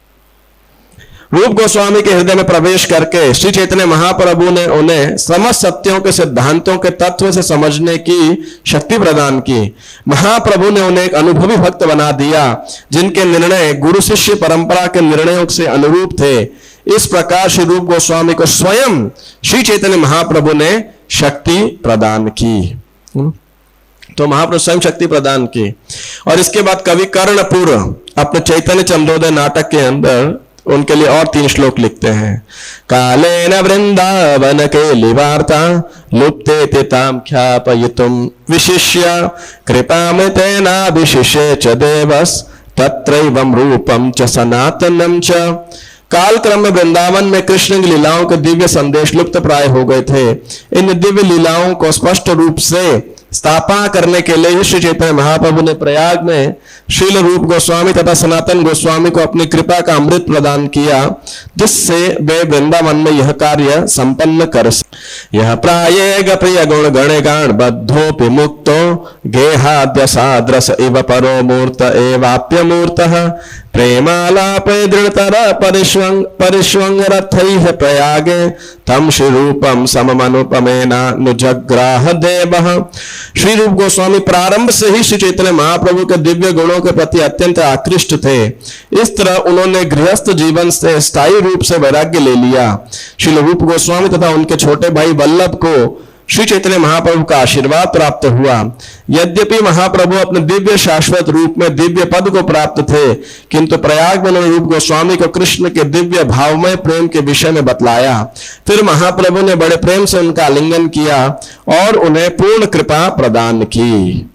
रूप गोस्वामी के हृदय में प्रवेश करके श्री चैतन्य महाप्रभु ने उन्हें समस्त सत्यों के सिद्धांतों के तत्व से समझने की शक्ति प्रदान की। महाप्रभु ने उन्हें एक अनुभवी भक्त बना दिया, जिनके निर्णय गुरु शिष्य परंपरा के निर्णयों से अनुरूप थे। इस प्रकार श्री रूप गोस्वामी को स्वयं श्री चैतन्य महाप्रभु ने शक्ति प्रदान की। तो महाप्रभु स्वयं शक्ति प्रदान की। और इसके बाद कवि कर्णपुर अपने चैतन्य चंद्रोदय नाटक के अंदर उनके लिए और 3 श्लोक लिखते हैं। कालेन वृंदावन के लिवार्ता लुप्ते तिताम ख्यापयितुम विशिष्य कृपामितेनाभिशिष्य च देवस तत्रैवं रूपम च सनातनम च। काल क्रम में वृंदावन में कृष्ण की लीलाओं के दिव्य संदेश लुप्त प्राय हो गए थे। इन दिव्य लीलाओं को स्पष्ट रूप से स्थापना करने के लिए श्री चैतन्य महाप्रभु ने प्रयाग में श्रील रूप गोस्वामी तथा सनातन गोस्वामी को अपनी कृपा का अमृत प्रदान किया, जिससे वे वृंदावन में यह कार्य संपन्न कर सके। यह प्रायेग प्रिय गुण गण गाण बद्धोपि मुक्तो गेहाद्य साद्रस इव परो मूर्त एवाप्य मूर्तः प्रेमालापे दृढ़तर परिष्वंग रथैः प्रयागे तम श्री रूपम सममनुपमेना नुजग्राह देवः। श्री रूप गोस्वामी प्रारंभ से ही श्री चैतन्य महाप्रभु के दिव्य गुणों के प्रति अत्यंत आकृष्ट थे। इस तरह उन्होंने गृहस्थ जीवन से स्थायी रूप से वैराग्य ले लिया। श्री रूप गोस्वामी तथा उनके छोटे भाई वल्लभ को श्री चैतन्य महाप्रभु का आशीर्वाद प्राप्त हुआ। यद्यपि महाप्रभु अपने दिव्य शाश्वत रूप में दिव्य पद को प्राप्त थे, किंतु प्रयाग में उन्होंने रूप गोस्वामी को कृष्ण के दिव्य भावमय प्रेम के विषय में बतलाया। फिर महाप्रभु ने बड़े प्रेम से उनका आलिंगन किया और उन्हें पूर्ण कृपा प्रदान की।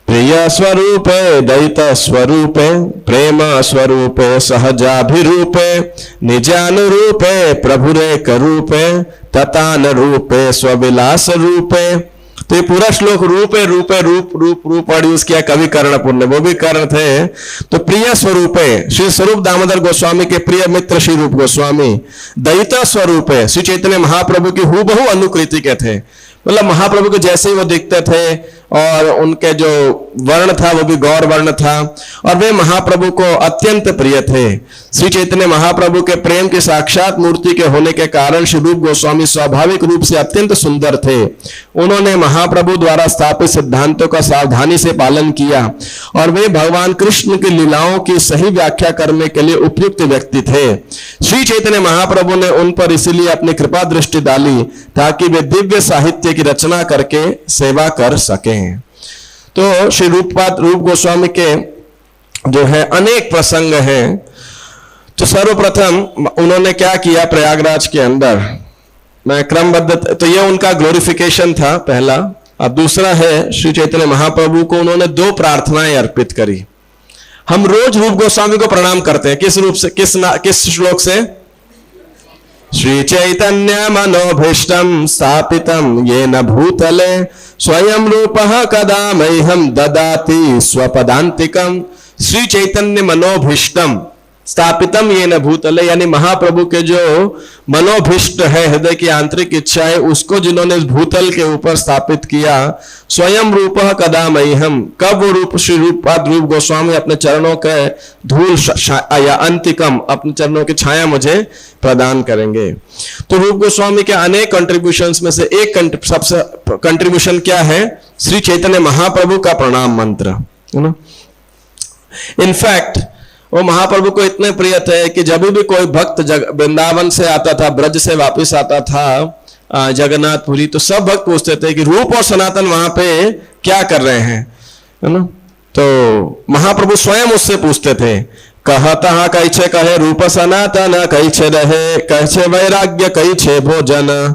प्रिय स्वरूपे दयित स्वरूपे प्रेम स्वरूपे सहजाभिरूपे निजानुरूपे प्रभुरेक रूपे ततान रूपे स्वविलास रूपे। तो ये पूरा श्लोक रूपे रूपे रूप रूप रूप और यूज किया कवि कर्णपुर ने, वो भी कर्ण थे। तो प्रिय स्वरूपे श्री स्वरूप दामोदर गोस्वामी के प्रिय मित्र श्री रूप गोस्वामी, दयित स्वरूपे श्री चैतन्य महाप्रभु की हूबहू अनुकृति के थे, मतलब महाप्रभु के जैसे ही वो दिखते थे और उनके जो वर्ण था वो भी गौर वर्ण था और वे महाप्रभु को अत्यंत प्रिय थे। श्री चैतन्य महाप्रभु के प्रेम की साक्षात मूर्ति के होने के कारण श्री रूप गोस्वामी स्वाभाविक रूप से अत्यंत सुंदर थे। उन्होंने महाप्रभु द्वारा स्थापित सिद्धांतों का सावधानी से पालन किया और वे भगवान कृष्ण की लीलाओं की सही व्याख्या करने के लिए उपयुक्त व्यक्ति थे। श्री चैतन्य महाप्रभु ने उन पर इसलिए अपनी कृपा दृष्टि डाली ताकि वे दिव्य साहित्य की रचना करके सेवा कर सकें। तो श्री रूप गोस्वामी के जो है अनेक प्रसंग हैं। तो सर्वप्रथम उन्होंने क्या किया प्रयागराज के अंदर, मैं क्रमबद्ध, तो ये उनका ग्लोरिफिकेशन था पहला। अब दूसरा है श्री चैतन्य महाप्रभु को उन्होंने 2 प्रार्थनाएं अर्पित करी। हम रोज रूप गोस्वामी को प्रणाम करते हैं, किस रूप से, किस श्लोक से? श्री चैतन्य मनोभीष्टम स्थापितम येन भूतले स्वयं रूपः कदा मह्यं ददाति स्वपदांतिकम। श्री चैतन्य मनोभीष्टम स्थापितम येन भूतले, यानी महाप्रभु के जो मनोभीष्ट है, हृदय की आंतरिक इच्छा है, उसको जिन्होंने इस भूतल के ऊपर स्थापित किया। स्वयं रूपः कदा मह्यम, कब वो रूप श्री रूपपाद रूप गोस्वामी अपने चरणों के धूल या अंतिकम, अपने चरणों की छाया मुझे प्रदान करेंगे। तो रूप गोस्वामी के अनेक कंट्रीब्यूशंस में से एक सबसे कंट्रीब्यूशन क्या है? श्री चैतन्य महाप्रभु का प्रणाम मंत्र, है ना। इनफैक्ट वो महाप्रभु को इतने प्रिय थे कि जब भी कोई भक्त वृंदावन से आता था, ब्रज से वापस आता था जगन्नाथपुरी, तो सब भक्त पूछते थे कि रूप और सनातन वहां पे क्या कर रहे हैं, है ना। तो महाप्रभु स्वयं उससे पूछते थे, कहता कही छे कहे रूप सनातन, कही छे रहे, कही छे वैराग्य, कही छे भोजन,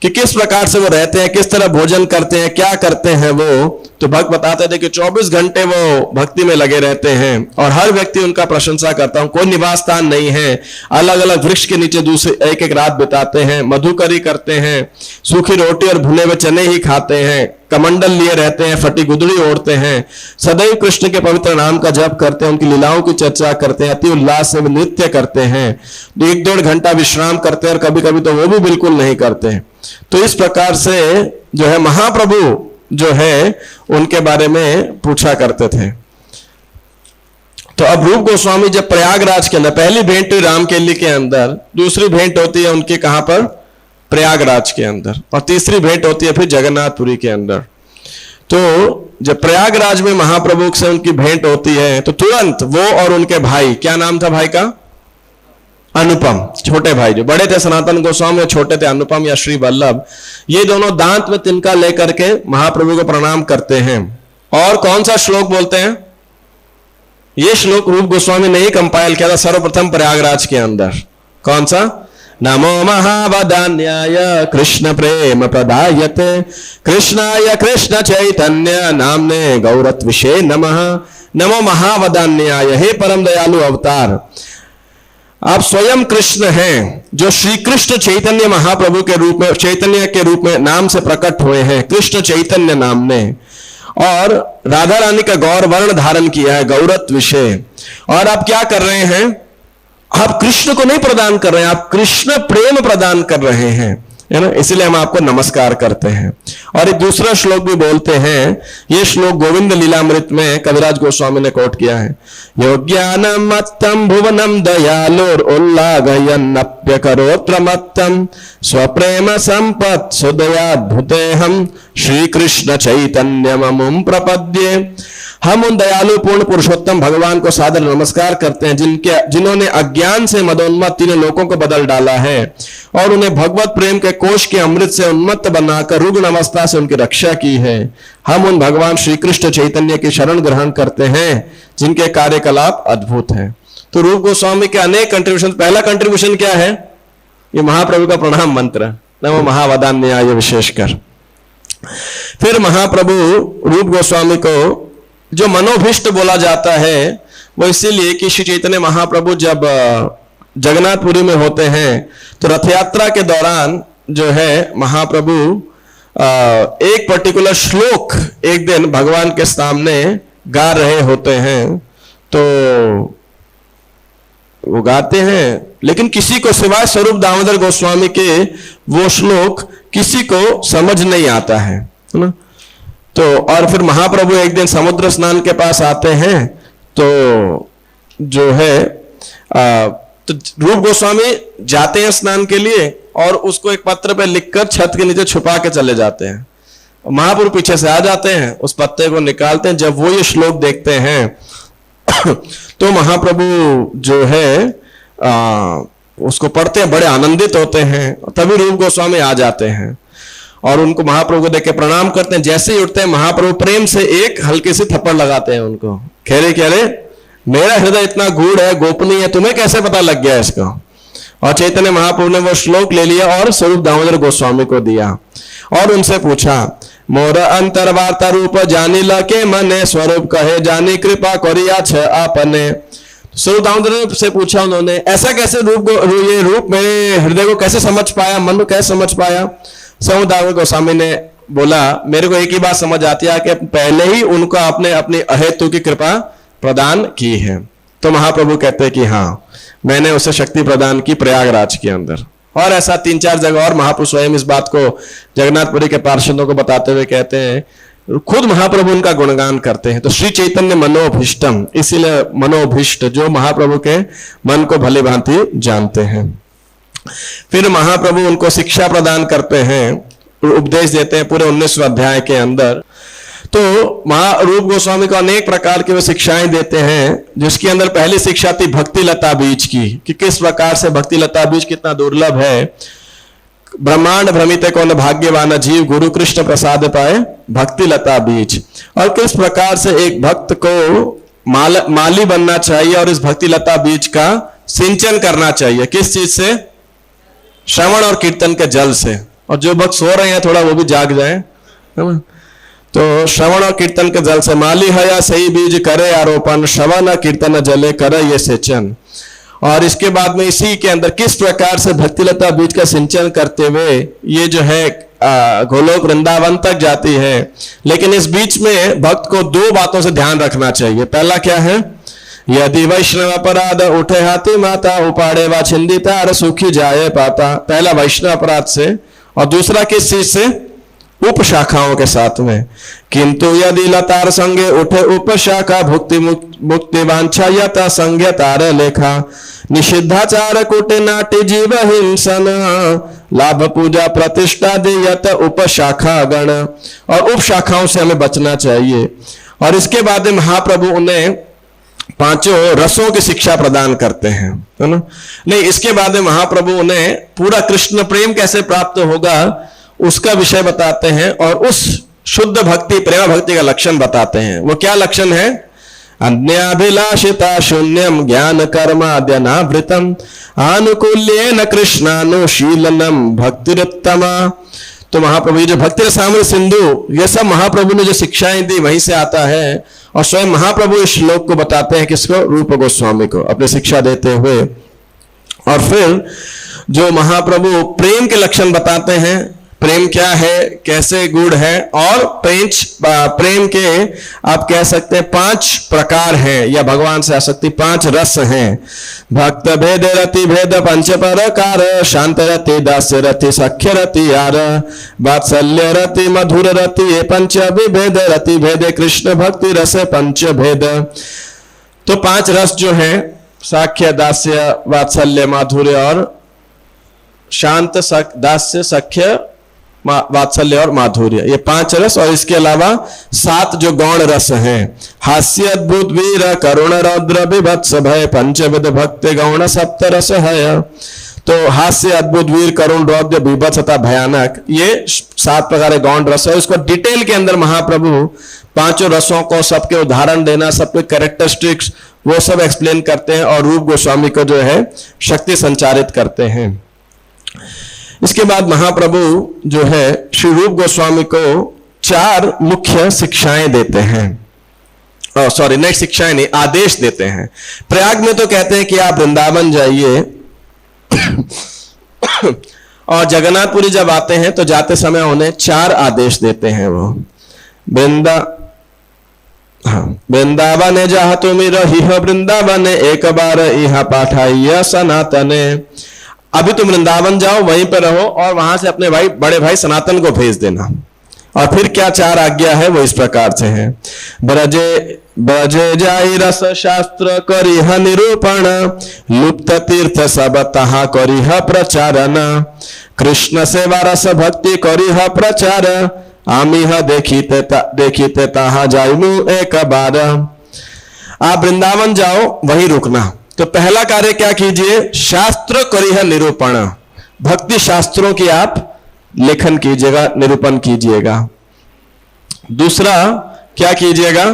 कि किस प्रकार से वो रहते हैं, किस तरह भोजन करते हैं, क्या करते हैं वो। तो भक्त बताते थे कि 24 घंटे वो भक्ति में लगे रहते हैं और हर व्यक्ति उनका प्रशंसा करता हूं। कोई निवास स्थान नहीं है, अलग अलग वृक्ष के नीचे दूसरे एक एक रात बिताते हैं, मधुकरी करते हैं, सूखी रोटी और भुने हुए चने ही खाते हैं, कमंडल लिए रहते हैं, फटी गुदड़ी ओढ़ते हैं, सदैव कृष्ण के पवित्र नाम का जप करते हैं, उनकी लीलाओं की चर्चा करते हैं, अति उल्लास से नृत्य करते हैं, 1-1.5 घंटा विश्राम करते हैं और कभी कभी तो वो भी बिल्कुल नहीं करते। तो इस प्रकार से जो है महाप्रभु जो है उनके बारे में पूछा करते थे। तो अब रूप गोस्वामी जब प्रयागराज के अंदर, पहली भेंट हुई रामकेली के अंदर, दूसरी भेंट होती है उनकी कहां पर? प्रयागराज के अंदर, और तीसरी भेंट होती है फिर जगन्नाथपुरी के अंदर। तो जब प्रयागराज में महाप्रभु से उनकी भेंट होती है तो तुरंत वो और उनके भाई, क्या नाम था भाई का? अनुपम, छोटे भाई जो बड़े थे सनातन गोस्वामी और छोटे थे अनुपम या श्री वल्लभ, ये दोनों दांत में तिनका लेकर के महाप्रभु को प्रणाम करते हैं। और कौन सा श्लोक बोलते हैं? ये श्लोक रूप गोस्वामी ने ही कंपाइल किया था सर्वप्रथम प्रयागराज के अंदर। कौन सा? नमो महावदान्याय कृष्ण प्रेम प्रदायते कृष्णाय कृष्ण चैतन्य नामने गौरत्विषे नमः। नमो महावदान्याय, हे परम दयालु अवतार, आप स्वयं कृष्ण हैं जो श्री कृष्ण चैतन्य महाप्रभु के रूप में, चैतन्य के रूप में नाम से प्रकट हुए हैं, कृष्ण चैतन्य नाम ने, और राधा रानी का गौर वर्ण धारण किया है, गौरत्व विषय। और आप क्या कर रहे हैं? आप कृष्ण को नहीं प्रदान कर रहे हैं, आप कृष्ण प्रेम प्रदान कर रहे हैं, है ना। इसलिए हम आपको नमस्कार करते हैं। और एक दूसरा श्लोक भी बोलते हैं, ये श्लोक गोविंद लीलामृत में कविराज गोस्वामी ने कोट किया है। योग्यानम मत्तम भुवनम दयालुर उल्लाघयन्नप्य करोत्र मत्तम स्वप्रेम संपत् सुदयाद्भुते हम श्री कृष्ण चैतन्य ममुम प्रपद्ये। हम उन दयालु पूर्ण पुरुषोत्तम भगवान को सादर नमस्कार करते हैं जिन्होंने अज्ञान से मदोन्मत्त तीनों लोगों को बदल डाला है और उन्हें भगवत प्रेम के कोश के अमृत से उन्मत्त बनाकर रुग्ण अवस्था से उनकी रक्षा की है। हम उन भगवान श्री कृष्ण चैतन्य की शरण ग्रहण करते हैं जिनके कार्यकलाप अद्भुत हैं। तो रूप गोस्वामी के अनेक कंट्रीब्यूशन, पहला कंट्रीब्यूशन क्या है? ये महाप्रभु का प्रणाम मंत्र, नमो महावदान्याय विशेषकर। फिर महाप्रभु रूप गोस्वामी को जो मनोभीष्ट बोला जाता है वो इसीलिए कि श्री चैतन्य महाप्रभु जब जगन्नाथपुरी में होते हैं तो रथ यात्रा के दौरान जो है महाप्रभु एक पर्टिकुलर श्लोक एक दिन भगवान के सामने गा रहे होते हैं। तो वो गाते हैं, लेकिन किसी को सिवाय स्वरूप दामोदर गोस्वामी के वो श्लोक किसी को समझ नहीं आता है ना। तो और फिर महाप्रभु एक दिन समुद्र स्नान के पास आते हैं तो जो है तो रूप गोस्वामी जाते हैं स्नान के लिए और उसको एक पत्र पे लिखकर छत के नीचे छुपा के चले जाते हैं। महाप्रभु पीछे से आ जाते हैं, उस पत्ते को निकालते हैं। जब वो ये श्लोक देखते हैं तो महाप्रभु जो है उसको पढ़ते हैं, बड़े आनंदित होते हैं। तभी रूप गोस्वामी आ जाते हैं और उनको महाप्रभु को देख के प्रणाम करते हैं। जैसे ही उठते हैं महाप्रभु प्रेम से एक हल्के से थप्पड़ लगाते हैं उनको। कह रहे मेरा हृदय इतना गूढ़ है, गोपनीय है, तुम्हें कैसे पता लग गया इसका? और चैतन्य महाप्रभु ने वो श्लोक ले लिया और स्वरूप दामोदर गोस्वामी को दिया और उनसे पूछा, मोर अंतर्वार्ता रूप जानी लके मने स्वरूप कहे जानी कृपा करिया छ आपने। स्वरूप दामोदर से पूछा उन्होंने, ऐसा कैसे ये रूप मेरे हृदय को कैसे समझ पाया, मन को कैसे समझ पाया? स्वरूप दामोदर गोस्वामी ने बोला, मेरे को एक ही बात समझ आती है कि पहले ही उनको आपने अपनी अहेतु की कृपा प्रदान की है। तो महाप्रभु कहते हैं कि हाँ, मैंने उसे शक्ति प्रदान की प्रयागराज के अंदर। और ऐसा 3-4 जगह और महाप्रभु स्वयं इस बात को जगन्नाथपुरी के पार्षदों को बताते हुए कहते हैं, खुद महाप्रभु उनका गुणगान करते हैं। तो श्री चैतन्य मनोभीष्टम, इसीलिए मनोभीष्ट, जो महाप्रभु के मन को भली भांति जानते हैं। फिर महाप्रभु उनको शिक्षा प्रदान करते हैं, उपदेश देते हैं पूरे 19वें अध्याय के अंदर। तो महारूप गोस्वामी को अनेक प्रकार की वो शिक्षाएं देते हैं, जिसके अंदर पहली शिक्षा थी भक्ति लता बीज की, कि किस प्रकार से भक्ति लता बीज कितना दुर्लभ है। ब्रह्मांड भ्रमित कौन भाग्यवान जीव, गुरु कृष्ण प्रसाद पाए भक्ति लता बीज। और किस प्रकार से एक भक्त को माली बनना चाहिए और इस भक्ति लता बीज का सिंचन करना चाहिए। किस चीज से? श्रवण और कीर्तन के जल से। और जो भक्त सो रहे हैं थोड़ा वो भी जाग जाए। तो श्रवण और कीर्तन के जल से माली हया सही बीज करे आरोपण, श्रवण कीर्तन जले करे ये सिंचन। और इसके बाद में इसी के अंदर किस प्रकार से भक्तिलता बीज का सिंचन करते हुए ये जो है गोलोक वृंदावन तक जाती है। लेकिन इस बीच में भक्त को 2 बातों से ध्यान रखना चाहिए। पहला क्या है? यदि वैष्णव अपराध उठे हाथी माता, उपाड़े व छिंदिता अर सुखी जाए पाता। पहला वैष्णव अपराध से, और दूसरा किस चीज से? उपशाखाओं के साथ में। किंतु यदि लतार संगे उठे उपशाखा, भुक्ति मुक्ति वांछा यथा संज्ञ तार लेखा, निषिद्धाचार कुटे नाट्य जीव हिंसन, लाभ पूजा प्रतिष्ठा देयत उपशाखा गण। और उपशाखाओं से हमें बचना चाहिए। और इसके बाद महाप्रभु उन्हें 5 रसों की शिक्षा प्रदान करते हैं, है ना। नहीं, इसके बाद महाप्रभु उन्हें पूरा कृष्ण प्रेम कैसे प्राप्त होगा उसका विषय बताते हैं, और उस शुद्ध भक्ति प्रेम भक्ति का लक्षण बताते हैं। वो क्या लक्षण है? अन्याभिलाषिता शून्यम ज्ञान कर्माद्यनावृतम, आनुकूल्येन कृष्णानुशीलनम भक्तिरुत्तमा। तो महाप्रभु जो भक्ति रसामृत सिंधु, ये सब महाप्रभु ने जो शिक्षाएं दी वहीं से आता है। और स्वयं महाप्रभु इस श्लोक को बताते हैं, किसको? रूप गोस्वामी को, अपनी शिक्षा देते हुए। और फिर जो महाप्रभु प्रेम के लक्षण बताते हैं, प्रेम क्या है, कैसे गुण है, और प्रेम के आप कह सकते हैं 5 प्रकार हैं, या भगवान से आसक्ति 5 रस हैं। भक्त भेद रति भेद पंच प्रकार, शांत रति दास्य रति सख्य रति यार, वात्सल्य रति मधुर रति ये पंच विभेद रति भेद, कृष्ण भक्ति रस पंच भेद। तो 5 रस जो हैं, साख्य दास्य वात्सल्य माधुर्य और शांत दास्य सख्य वात्सल्य और माधुर्य, ये 5 रस। और इसके अलावा 7 जो गौण रस हैं, हास्य अद्भुत वीर करुण रौद्र विभत्स भय, पंचविध भक्ति गौण 7 रस है। तो हास्य अद्भुत वीर करुण रौद्र विभत्स तथा भयानक, ये 7 प्रकार गौण रस है। उसको डिटेल के अंदर महाप्रभु 5 रसों को, सबके उदाहरण देना, सबके कैरेक्टरिस्टिक्स, वो सब एक्सप्लेन करते हैं, और रूप गोस्वामी को जो है शक्ति संचारित करते हैं। इसके बाद महाप्रभु जो है श्री रूप गोस्वामी को 4 मुख्य शिक्षाएं देते हैं। सॉरी, नेक्स्ट शिक्षाएं नहीं, आदेश देते हैं। प्रयाग में तो कहते हैं कि आप वृंदावन जाइए और जगन्नाथपुरी जब आते हैं तो जाते समय उन्हें 4 आदेश देते हैं। वो वृंदावन जहा तुम रही हो वृंदावन, एक बार यह पाठाइय सनातने। अभी तुम वृंदावन जाओ, वहीं पर रहो, और वहां से अपने भाई बड़े भाई सनातन को भेज देना। और फिर क्या 4 आज्ञा है, वो इस प्रकार से है। ब्रजे जाई रस शास्त्र करिह निरूपण, लुप्त तीर्थ सब तहा करिह प्रचारन, कृष्ण सेवा रस भक्ति करिह प्रचार, आमिह देखिते तहा जाइनु एक बार। आप वृंदावन जाओ, वहीं रुकना। तो पहला कार्य क्या कीजिए? शास्त्र करिह निरूपण, भक्ति शास्त्रों की आप लेखन कीजिएगा, निरूपण कीजिएगा। दूसरा क्या कीजिएगा?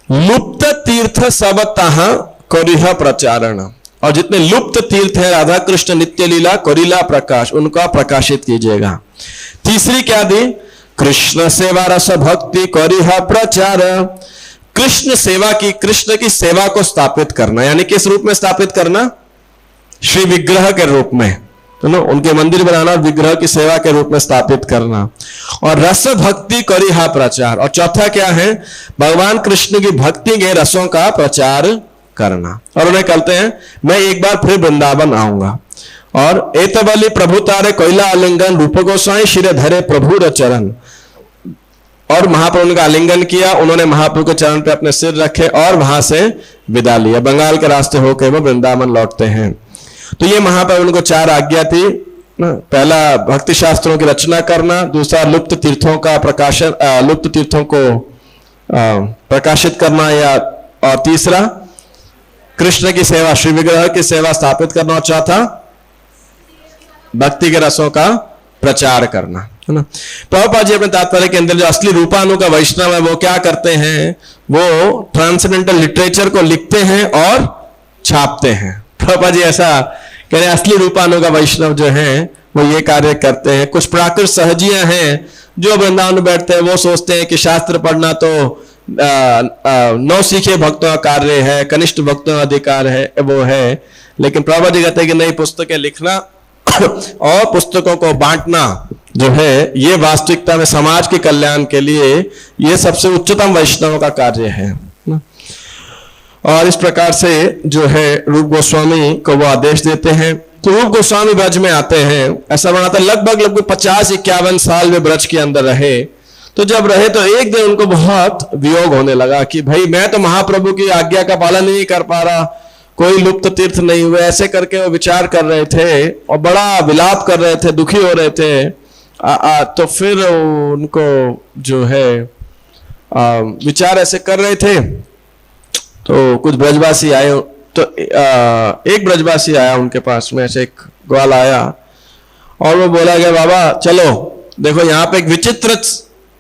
लुप्त तीर्थ सब तहा करिह प्रचारण, और जितने लुप्त तीर्थ है राधा कृष्ण नित्य लीला करिला प्रकाश, उनका प्रकाशित कीजिएगा। तीसरी क्या दी? कृष्ण सेवा रस भक्ति करिह प्रचार, कृष्ण सेवा की, कृष्ण की सेवा को स्थापित करना। यानी किस रूप में स्थापित करना? श्री विग्रह के रूप में। तो ना उनके मंदिर बनाना और विग्रह की सेवा के रूप में स्थापित करना। और रस भक्ति करिहा प्रचार, और चौथा क्या है, भगवान कृष्ण की भक्ति के रसों का प्रचार करना। और उन्हें कहते हैं मैं एक बार फिर वृंदावन आऊंगा। और एतबली प्रभु तारे कोयला आलिंगन रूप गोसाई शिरे धरे प्रभु र चरण, और महाप्रभु का आलिंगन किया, उन्होंने महाप्रभु के चरण पे अपने सिर रखे और वहां से विदा लिया। बंगाल के रास्ते होकर वो वृंदावन लौटते हैं। तो ये महाप्रभु को 4 आज्ञा थी। पहला भक्ति शास्त्रों की रचना करना, दूसरा लुप्त तीर्थों का प्रकाशन, लुप्त तीर्थों को प्रकाशित करना, या और तीसरा कृष्ण की सेवा, श्री विग्रह की सेवा स्थापित करना, और चौथा भक्ति के रसों का प्रचार करना, है ना। प्रभुपाद जी अपने तात्पर्य के अंदर जो असली रूपानु का वैष्णव है वो क्या करते हैं, वो ट्रांसेंडेंटल लिटरेचर को लिखते हैं और छापते हैं। प्रभुपाद जी ऐसा कह रहे हैं, असली रूपानु का वैष्णव जो है वो ये कार्य करते हैं। कुछ प्राकृत सहजियां हैं जो वृंदावन में बैठते हैं, वो सोचते हैं कि शास्त्र पढ़ना तो नौ सीखे भक्तों का कार्य है, कनिष्ठ भक्तों का अधिकार है, वो है। लेकिन प्रभुपाद जी कहते हैं कि नहीं, पुस्तकें लिखना और पुस्तकों को बांटना जो है ये वास्तविकता में समाज के कल्याण के लिए ये सबसे उच्चतम वैष्णव का कार्य है। और इस प्रकार से जो है रूप गोस्वामी को वो आदेश देते हैं। तो रूप गोस्वामी ब्रज में आते हैं, ऐसा बनाता लगभग 50-51 साल वे ब्रज के अंदर रहे। तो जब रहे तो एक दिन उनको बहुत वियोग होने लगा कि भाई मैं तो महाप्रभु की आज्ञा का पालन नहीं कर पा रहा, कोई लुप्त तीर्थ नहीं हुए। ऐसे करके वो विचार कर रहे थे और बड़ा विलाप कर रहे थे, दुखी हो रहे थे। तो फिर उनको जो है विचार ऐसे कर रहे थे, तो कुछ ब्रजवासी आए। तो एक ब्रजवासी आया उनके पास में, ऐसे एक ग्वाल आया और वो बोला गया, बाबा चलो देखो यहाँ पे एक विचित्र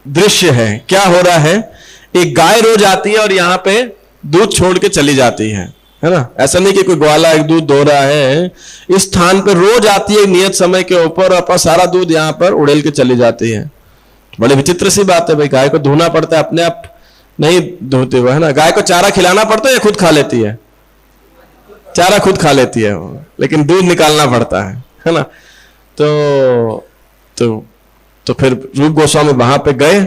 दृश्य है। क्या हो रहा है, एक गाय रोज आती है और यहाँ पे दूध छोड़ के चली जाती है ना। ऐसा नहीं कि कोई ग्वाला एक दूध दो रहा है, इस स्थान पे रोज आती है नियत समय के ऊपर, अपना सारा दूध यहाँ पर उड़ेल के चली जाती है। बड़ी विचित्र सी बात है भाई, गाय को धोना पड़ता है, अपने आप नहीं धोते हुए, है ना। गाय को चारा खिलाना पड़ता है या खुद खा लेती है? चारा खुद खा लेती है, लेकिन दूध निकालना पड़ता है ना। तो फिर रूप गोस्वामी वहां पे गए,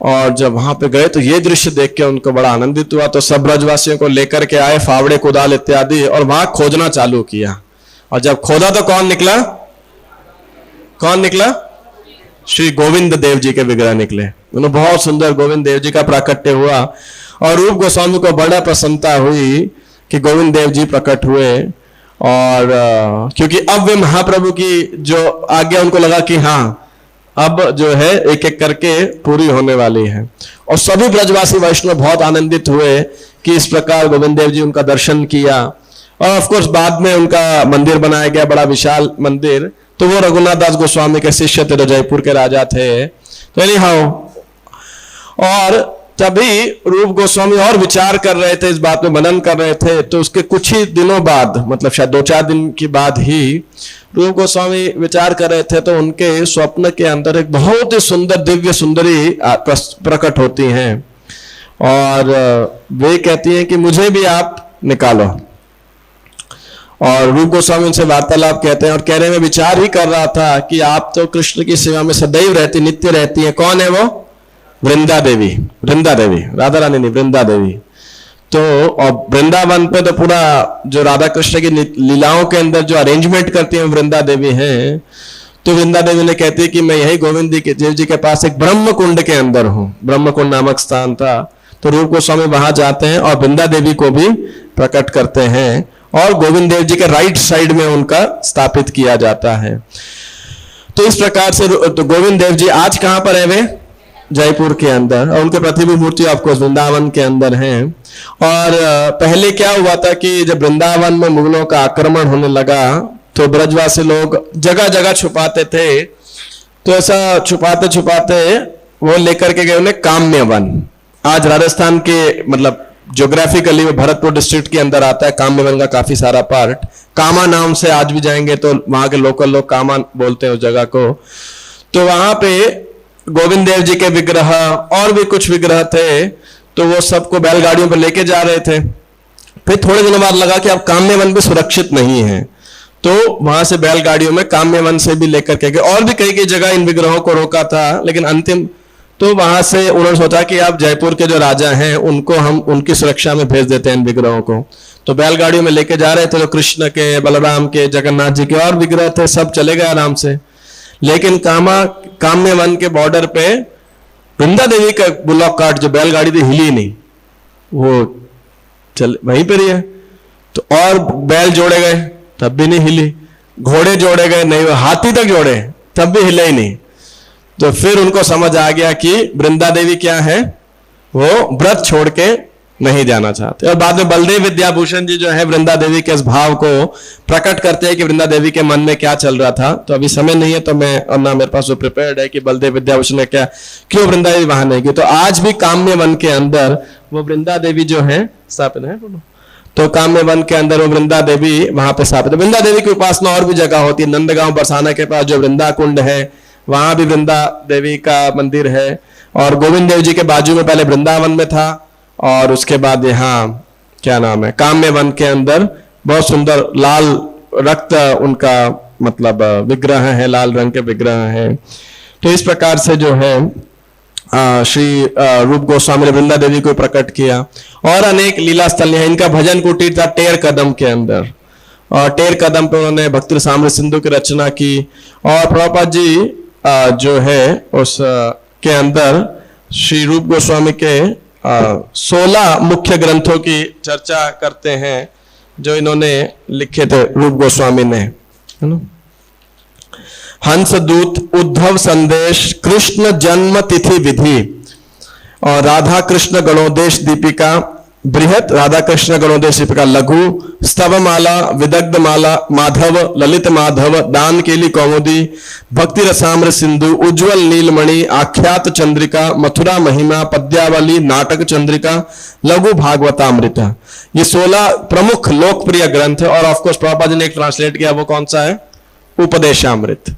और जब वहां पे गए तो ये दृश्य देख के उनको बड़ा आनंदित हुआ। तो सब ब्रजवासियों को लेकर के आए, फावड़े कुदाल इत्यादि, और वहां खोजना चालू किया। और जब खोदा तो कौन निकला? श्री गोविंद देव जी के विग्रह निकले। उन्हें बहुत सुंदर गोविंद देव जी का प्राकट्य हुआ, और रूप गोस्वामी को बड़ा प्रसन्नता हुई कि गोविंद देव जी प्रकट हुए। और क्योंकि अब वे महाप्रभु की जो आज्ञा उनको लगा कि हाँ अब जो है एक एक करके पूरी होने वाली है। और सभी ब्रजवासी वैष्णव बहुत आनंदित हुए कि इस प्रकार गोविंद देव जी उनका दर्शन किया। और ऑफ कोर्स बाद में उनका मंदिर बनाया गया, बड़ा विशाल मंदिर। तो वो रघुनाथ दास गोस्वामी के शिष्य थे, जो जयपुर के राजा थे। तो एनी हाउ, और तभी रूप गोस्वामी और विचार कर रहे थे, इस बात में मनन कर रहे थे। तो उसके कुछ ही दिनों बाद, मतलब शायद 2-4 दिन के बाद ही रूप गोस्वामी विचार कर रहे थे, तो उनके स्वप्न के अंदर एक बहुत ही सुंदर दिव्य सुंदरी प्रकट होती हैं, और वे कहती हैं कि मुझे भी आप निकालो। और रूप गोस्वामी उनसे वार्तालाप कहते हैं, और कह रहे मैं विचार ही कर रहा था कि आप तो कृष्ण की सेवा में सदैव रहती, नित्य रहती है। कौन है वो? वृंदा देवी, राधा रानी नहीं, वृंदा देवी। तो और वृंदावन पे तो पूरा जो राधा कृष्ण की लीलाओं के अंदर जो अरेंजमेंट करती है वृंदा देवी हैं। तो वृंदा देवी ने कहती है कि मैं यही गोविंद देव जी के पास एक ब्रह्म कुंड के अंदर हूँ, ब्रह्म कुंड नामक स्थान था। तो रूप गोस्वामी वहां जाते हैं और वृंदा देवी को भी प्रकट करते हैं, और गोविंद देव जी के राइट साइड में उनका स्थापित किया जाता है। तो इस प्रकार से तो गोविंद देव जी आज कहां पर है? वे जयपुर के अंदर, और उनके प्रतिबिंब मूर्ति आपको वृंदावन के अंदर हैं। और पहले क्या हुआ था कि जब वृंदावन में मुगलों का आक्रमण होने लगा, तो ब्रजवासी लोग जगह जगह छुपाते थे। तो ऐसा छुपाते छुपाते वो लेकर के गए उन्हें काम्य वन। आज राजस्थान के मतलब ज्योग्राफिकली वो भरतपुर डिस्ट्रिक्ट के अंदर आता है काम्य वन का काफी सारा पार्ट। कामा नाम से आज भी जाएंगे तो वहां के लोकल लोग कामा बोलते हैं उस जगह को। तो वहां पे गोविंद देव जी के विग्रह और भी कुछ विग्रह थे, तो वो सबको बैलगाड़ियों पर लेके जा रहे थे। फिर थोड़े दिनों बाद लगा कि अब काम्य वन भी सुरक्षित नहीं है, तो वहां से बैलगाड़ियों में काम्य वन से भी लेकर के गए, और भी कई कई जगह इन विग्रहों को रोका था, लेकिन अंतिम तो वहां से उन्होंने सोचा कि आप जयपुर के जो राजा हैं उनको हम उनकी सुरक्षा में भेज देते हैं इन विग्रहों को। तो बैलगाड़ियों में लेके जा रहे थे, तो कृष्ण के, बलराम के, जगन्नाथ जी के और विग्रह थे, सब चले गए आराम से। लेकिन काम्य वन के बॉर्डर पे वृंदा देवी का बुलॉक कार्ट, जो बैलगाड़ी थी, हिली नहीं, वो चल वहीं पर ही है। तो और बैल जोड़े गए तब भी नहीं हिली, घोड़े जोड़े गए नहीं, हाथी तक जोड़े तब भी हिले ही नहीं। तो फिर उनको समझ आ गया कि वृंदा देवी क्या है, वो व्रत छोड़ के नहीं जाना चाहते। और बाद में बलदेव विद्याभूषण जी जो है वृंदा देवी के इस भाव को प्रकट करते हैं कि वृंदा देवी के मन में क्या चल रहा था। तो अभी समय नहीं है, तो मैं, और ना मेरे पास वो प्रिपेयर्ड है कि बलदेव विद्याभूषण ने क्या, क्यों वृंदा देवी वहां नहीं गई। तो आज भी काम्य वन के अंदर वो वृंदा देवी जो है स्थापित है, तो काम्य वन के अंदर वो वृंदा देवी वहां पे स्थापित है। वृंदा देवी की उपासना और भी जगह होती है, नंदगांव बरसाना के पास जो वृंदा कुंड है, वहां भी वृंदा देवी का मंदिर है। और गोविंद देव जी के बाजू में पहले वृंदावन में था, और उसके बाद यहाँ क्या नाम है, काम्य वन के अंदर बहुत सुंदर लाल रक्त उनका मतलब विग्रह है, लाल रंग के विग्रह है। तो इस प्रकार से जो है श्री रूप गोस्वामी ने वृंदा देवी को प्रकट किया। और अनेक लीला स्थल है। इनका भजन कुटीर था टेर कदम के अंदर, और टेर कदम पे उन्होंने भक्ति रसामृत सिंधु की रचना की। और प्रभुपाद जी जो है उस के अंदर श्री रूप गोस्वामी के 16 मुख्य ग्रंथों की चर्चा करते हैं जो इन्होंने लिखे थे रूप गोस्वामी ने, है ना। हंस दूत, उद्धव संदेश, कृष्ण जन्म तिथि विधि, और राधा कृष्ण गणोदेश दीपिका, बृहत राधा कृष्ण गणोदेश दीपिका, लघु, स्तवमाला, विदग्ध माला, माधव, ललित माधव, दान केली कौमुदी, भक्ति रसामृत सिंधु, उज्ज्वल नीलमणि, आख्यात चंद्रिका, मथुरा महिमा, पद्यावली, नाटक चंद्रिका, लघु भागवतामृता। ये 16 प्रमुख लोकप्रिय ग्रंथ है। और ऑफकोर्स प्रभुपाद जी ने एक ट्रांसलेट किया, वो कौन सा है, उपदेशामृत।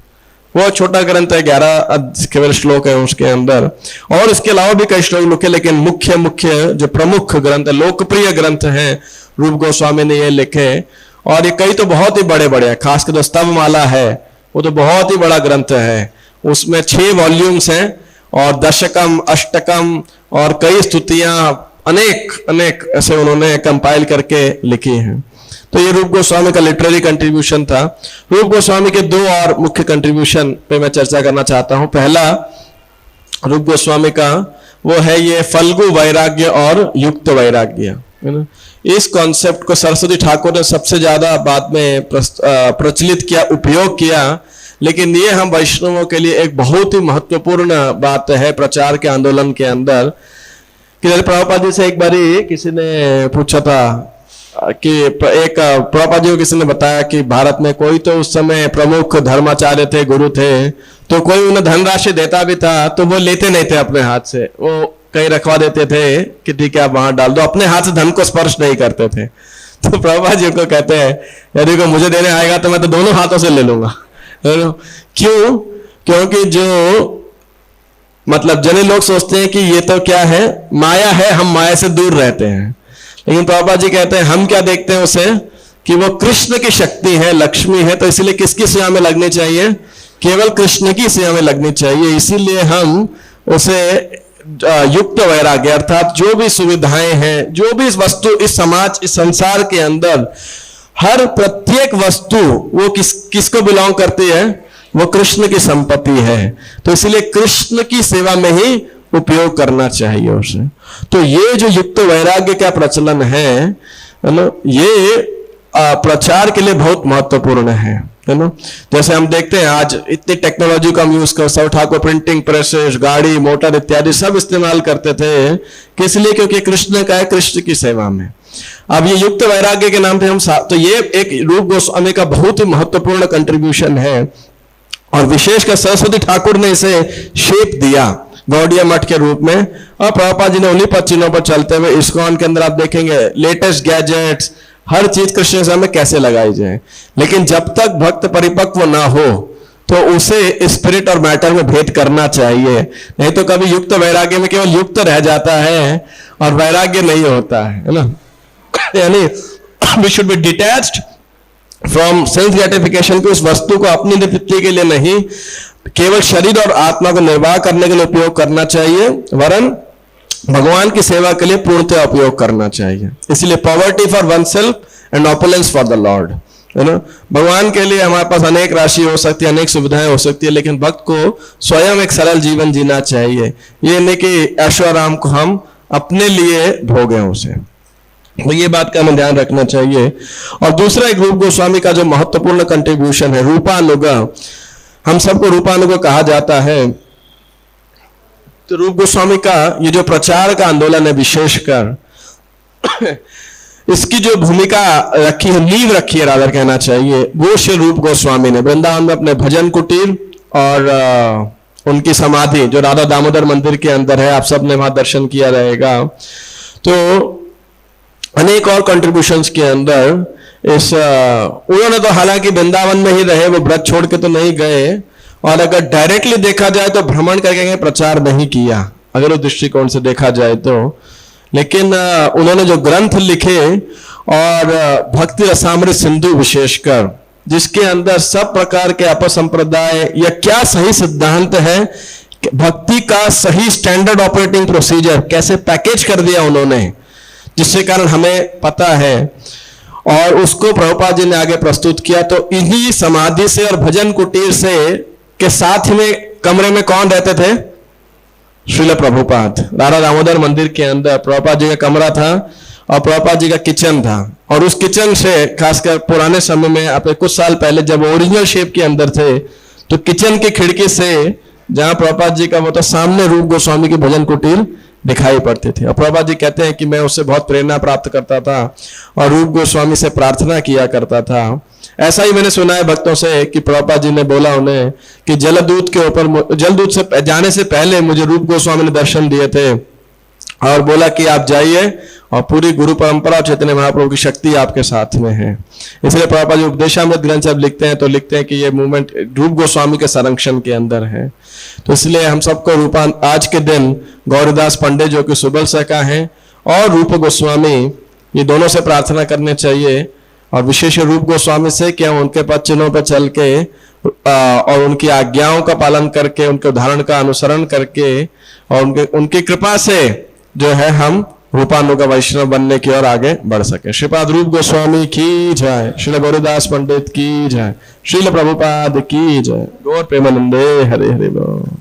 वो छोटा ग्रंथ है, 11 केवल श्लोक है उसके अंदर, और इसके अलावा भी कई श्लोक लिखे, लेकिन मुख्य मुख्य जो प्रमुख ग्रंथ, लोकप्रिय ग्रंथ हैं, रूप गोस्वामी ने ये लिखे। और ये कई तो बहुत ही बड़े बड़े हैं, खासकर जो स्तवमाला है वो तो बहुत ही बड़ा ग्रंथ है। उसमें 6 वॉल्यूम्स हैं, और दशकम, अष्टकम और कई स्तुतियां, अनेक अनेक ऐसे उन्होंने कंपाइल करके लिखी हैं। तो ये रूप गोस्वामी का लिटरेरी कंट्रीब्यूशन था। रूप गोस्वामी के 2 और मुख्य कंट्रीब्यूशन पे मैं चर्चा करना चाहता हूं। पहला रूप गोस्वामी का वो है ये फल्गु वैराग्य और युक्त वैराग्य, है ना। इस कॉन्सेप्ट को सरस्वती ठाकुर ने सबसे ज्यादा बाद में प्रचलित किया, उपयोग किया, लेकिन ये हम वैष्णवों के लिए एक बहुत ही महत्वपूर्ण बात है प्रचार के आंदोलन के अंदर। कि प्रभुपाद जी से एक बारी किसी ने पूछा था कि एक प्रभुपाद जी को किसी ने बताया कि भारत में कोई तो उस समय प्रमुख धर्माचार्य थे, गुरु थे, तो कोई उन्हें धनराशि देता भी था तो वो लेते नहीं थे अपने हाथ से, वो कहीं रखवा देते थे कि ठीक है आप वहां डाल दो, अपने हाथ से धन को स्पर्श नहीं करते थे। तो प्रभुपाद जी को कहते हैं यदि को मुझे देने आएगा तो मैं तो दोनों हाथों से ले लूंगा। क्यों? क्योंकि जो मतलब जने लोग सोचते हैं कि ये तो क्या है, माया है, हम माया से दूर रहते हैं। लेकिन प्रभुपाद जी कहते हैं हम क्या देखते हैं उसे कि वो कृष्ण की शक्ति है, लक्ष्मी है, तो इसलिए किसकी सेवा में लगनी चाहिए, केवल कृष्ण की सेवा में लगनी चाहिए। इसीलिए हम उसे युक्त वैराग्य अर्थात जो भी सुविधाएं हैं, जो भी इस वस्तु, इस समाज, इस संसार के अंदर हर प्रत्येक वस्तु वो किसको बिलोंग करती है, वो कृष्ण की संपत्ति है, तो इसलिए कृष्ण की सेवा में ही उपयोग करना चाहिए उसे। तो ये जो युक्त वैराग्य का प्रचलन है ना, ये प्रचार के लिए बहुत महत्वपूर्ण है ना। जैसे हम देखते हैं आज इतनी टेक्नोलॉजी का हम यूज कर, सब ठाकुर प्रिंटिंग प्रेसेस, गाड़ी, मोटर इत्यादि सब इस्तेमाल करते थे, किस लिए, क्योंकि कृष्ण का है, कृष्ण की सेवा में। अब ये युक्त वैराग्य के नाम पे हम तो ये एक रूप गोस्वामी का बहुत ही महत्वपूर्ण कंट्रीब्यूशन है, और विशेषकर सरस्वती ठाकुर ने इसे शेप दिया गौड़िया मठ के रूप में। और प्रभुपाद जी ने उन्हीं पचिनों पर चलते हुए इस्कॉन के अंदर आप देखेंगे लेटेस्ट गैजेट्स, हर चीज कृष्ण सेवा में कैसे लगाई जाए। लेकिन जब तक भक्त परिपक्व ना हो तो उसे स्पिरिट और मैटर में भेद करना चाहिए, नहीं तो कभी युक्त वैराग्य में केवल युक्त रह जाता है और वैराग्य नहीं होता है ना। यानी we should be detached from self gratification की, उस वस्तु को अपनी तृप्ति के लिए नहीं, केवल शरीर और आत्मा को निर्वाह करने के लिए उपयोग करना चाहिए, वरन भगवान की सेवा के लिए पूर्णतः उपयोग करना चाहिए। इसलिए poverty for one self and opulence for the Lord, है ना। भगवान के लिए हमारे पास अनेक राशि हो सकती है, अनेक सुविधाएं हो सकती है, लेकिन भक्त को स्वयं एक सरल जीवन जीना चाहिए। ये नहीं कि ऐशो आराम को हम अपने लिए भोगें उसे, तो ये बात का हमें ध्यान रखना चाहिए। और दूसरा एक रूप गोस्वामी का जो महत्वपूर्ण कंट्रीब्यूशन है, रूपानुगा। हम सबको रूपानुगा कहा जाता है। तो रूप गोस्वामी का ये जो प्रचार का आंदोलन है, विशेषकर इसकी जो भूमिका रखी है, नींव रखी है राधर कहना चाहिए, वो श्री रूप गोस्वामी ने वृंदावन में अपने भजन कुटीर और उनकी समाधि जो राधा दामोदर मंदिर के अंदर है, आप सब ने वहां दर्शन किया रहेगा। तो अनेक और कंट्रीब्यूशंस के अंदर इस उन्होंने तो हालांकि वृंदावन में ही रहे, वो व्रत छोड़ के तो नहीं गए, और अगर डायरेक्टली देखा जाए तो भ्रमण करके प्रचार नहीं किया, अगर उस दृष्टिकोण से देखा जाए तो। लेकिन उन्होंने जो ग्रंथ लिखे, और भक्ति रसामृत सिंधु विशेषकर, जिसके अंदर सब प्रकार के अपसंप्रदाय या क्या सही सिद्धांत है, भक्ति का सही स्टैंडर्ड ऑपरेटिंग प्रोसीजर कैसे पैकेज कर दिया उन्होंने, जिसके कारण हमें पता है, और उसको प्रभुपाद जी ने आगे प्रस्तुत किया। तो इन्हीं समाधि से और भजन कुटीर से के साथ में कमरे में कौन रहते थे? श्रील प्रभुपाद। राधा दामोदर मंदिर के अंदर प्रभुपाद जी का कमरा था और प्रभुपाद जी का किचन था, और उस किचन से खासकर पुराने समय में, आपके कुछ साल पहले जब ओरिजिनल शेप के अंदर थे, तो किचन की खिड़की से जहां प्रभुपाद जी का मतलब सामने रूप गोस्वामी की भजन कुटीर दिखाई पड़ते थे। और प्रभुपाद जी कहते हैं कि मैं उससे बहुत प्रेरणा प्राप्त करता था और रूप गोस्वामी से प्रार्थना किया करता था। ऐसा ही मैंने सुना है भक्तों से कि प्रभुपाद जी ने बोला उन्हें कि जलदूत के ऊपर, जलदूत से जाने से पहले मुझे रूप गोस्वामी ने दर्शन दिए थे और बोला कि आप जाइए और पूरी गुरु परंपरा चैतन्य महाप्रभु की शक्ति आपके साथ में है। इसलिए प्रभुपाद जी उपदेशामृत ग्रंथ जब लिखते हैं तो लिखते हैं कि ये मूवमेंट रूप गोस्वामी के संरक्षण के अंदर है। तो इसलिए हम सबको आज के दिन गौरीदास पंडित जो कि सुबल शाखा हैं और रूप गोस्वामी, ये दोनों से प्रार्थना करनी चाहिए, और विशेष रूप गोस्वामी से कि हम उनके पद चिन्हों पर चल के और उनकी आज्ञाओं का पालन करके, उनके उदाहरण का अनुसरण करके और उनकी कृपा से जो है हम रूपानुगा वैष्णव बनने की ओर आगे बढ़ सके। श्रीपाद रूप गोस्वामी की जय, श्री गौरीदास पंडित की जय, श्रील प्रभुपाद की जय, गौर प्रेमानंदे हरे हरे बोल।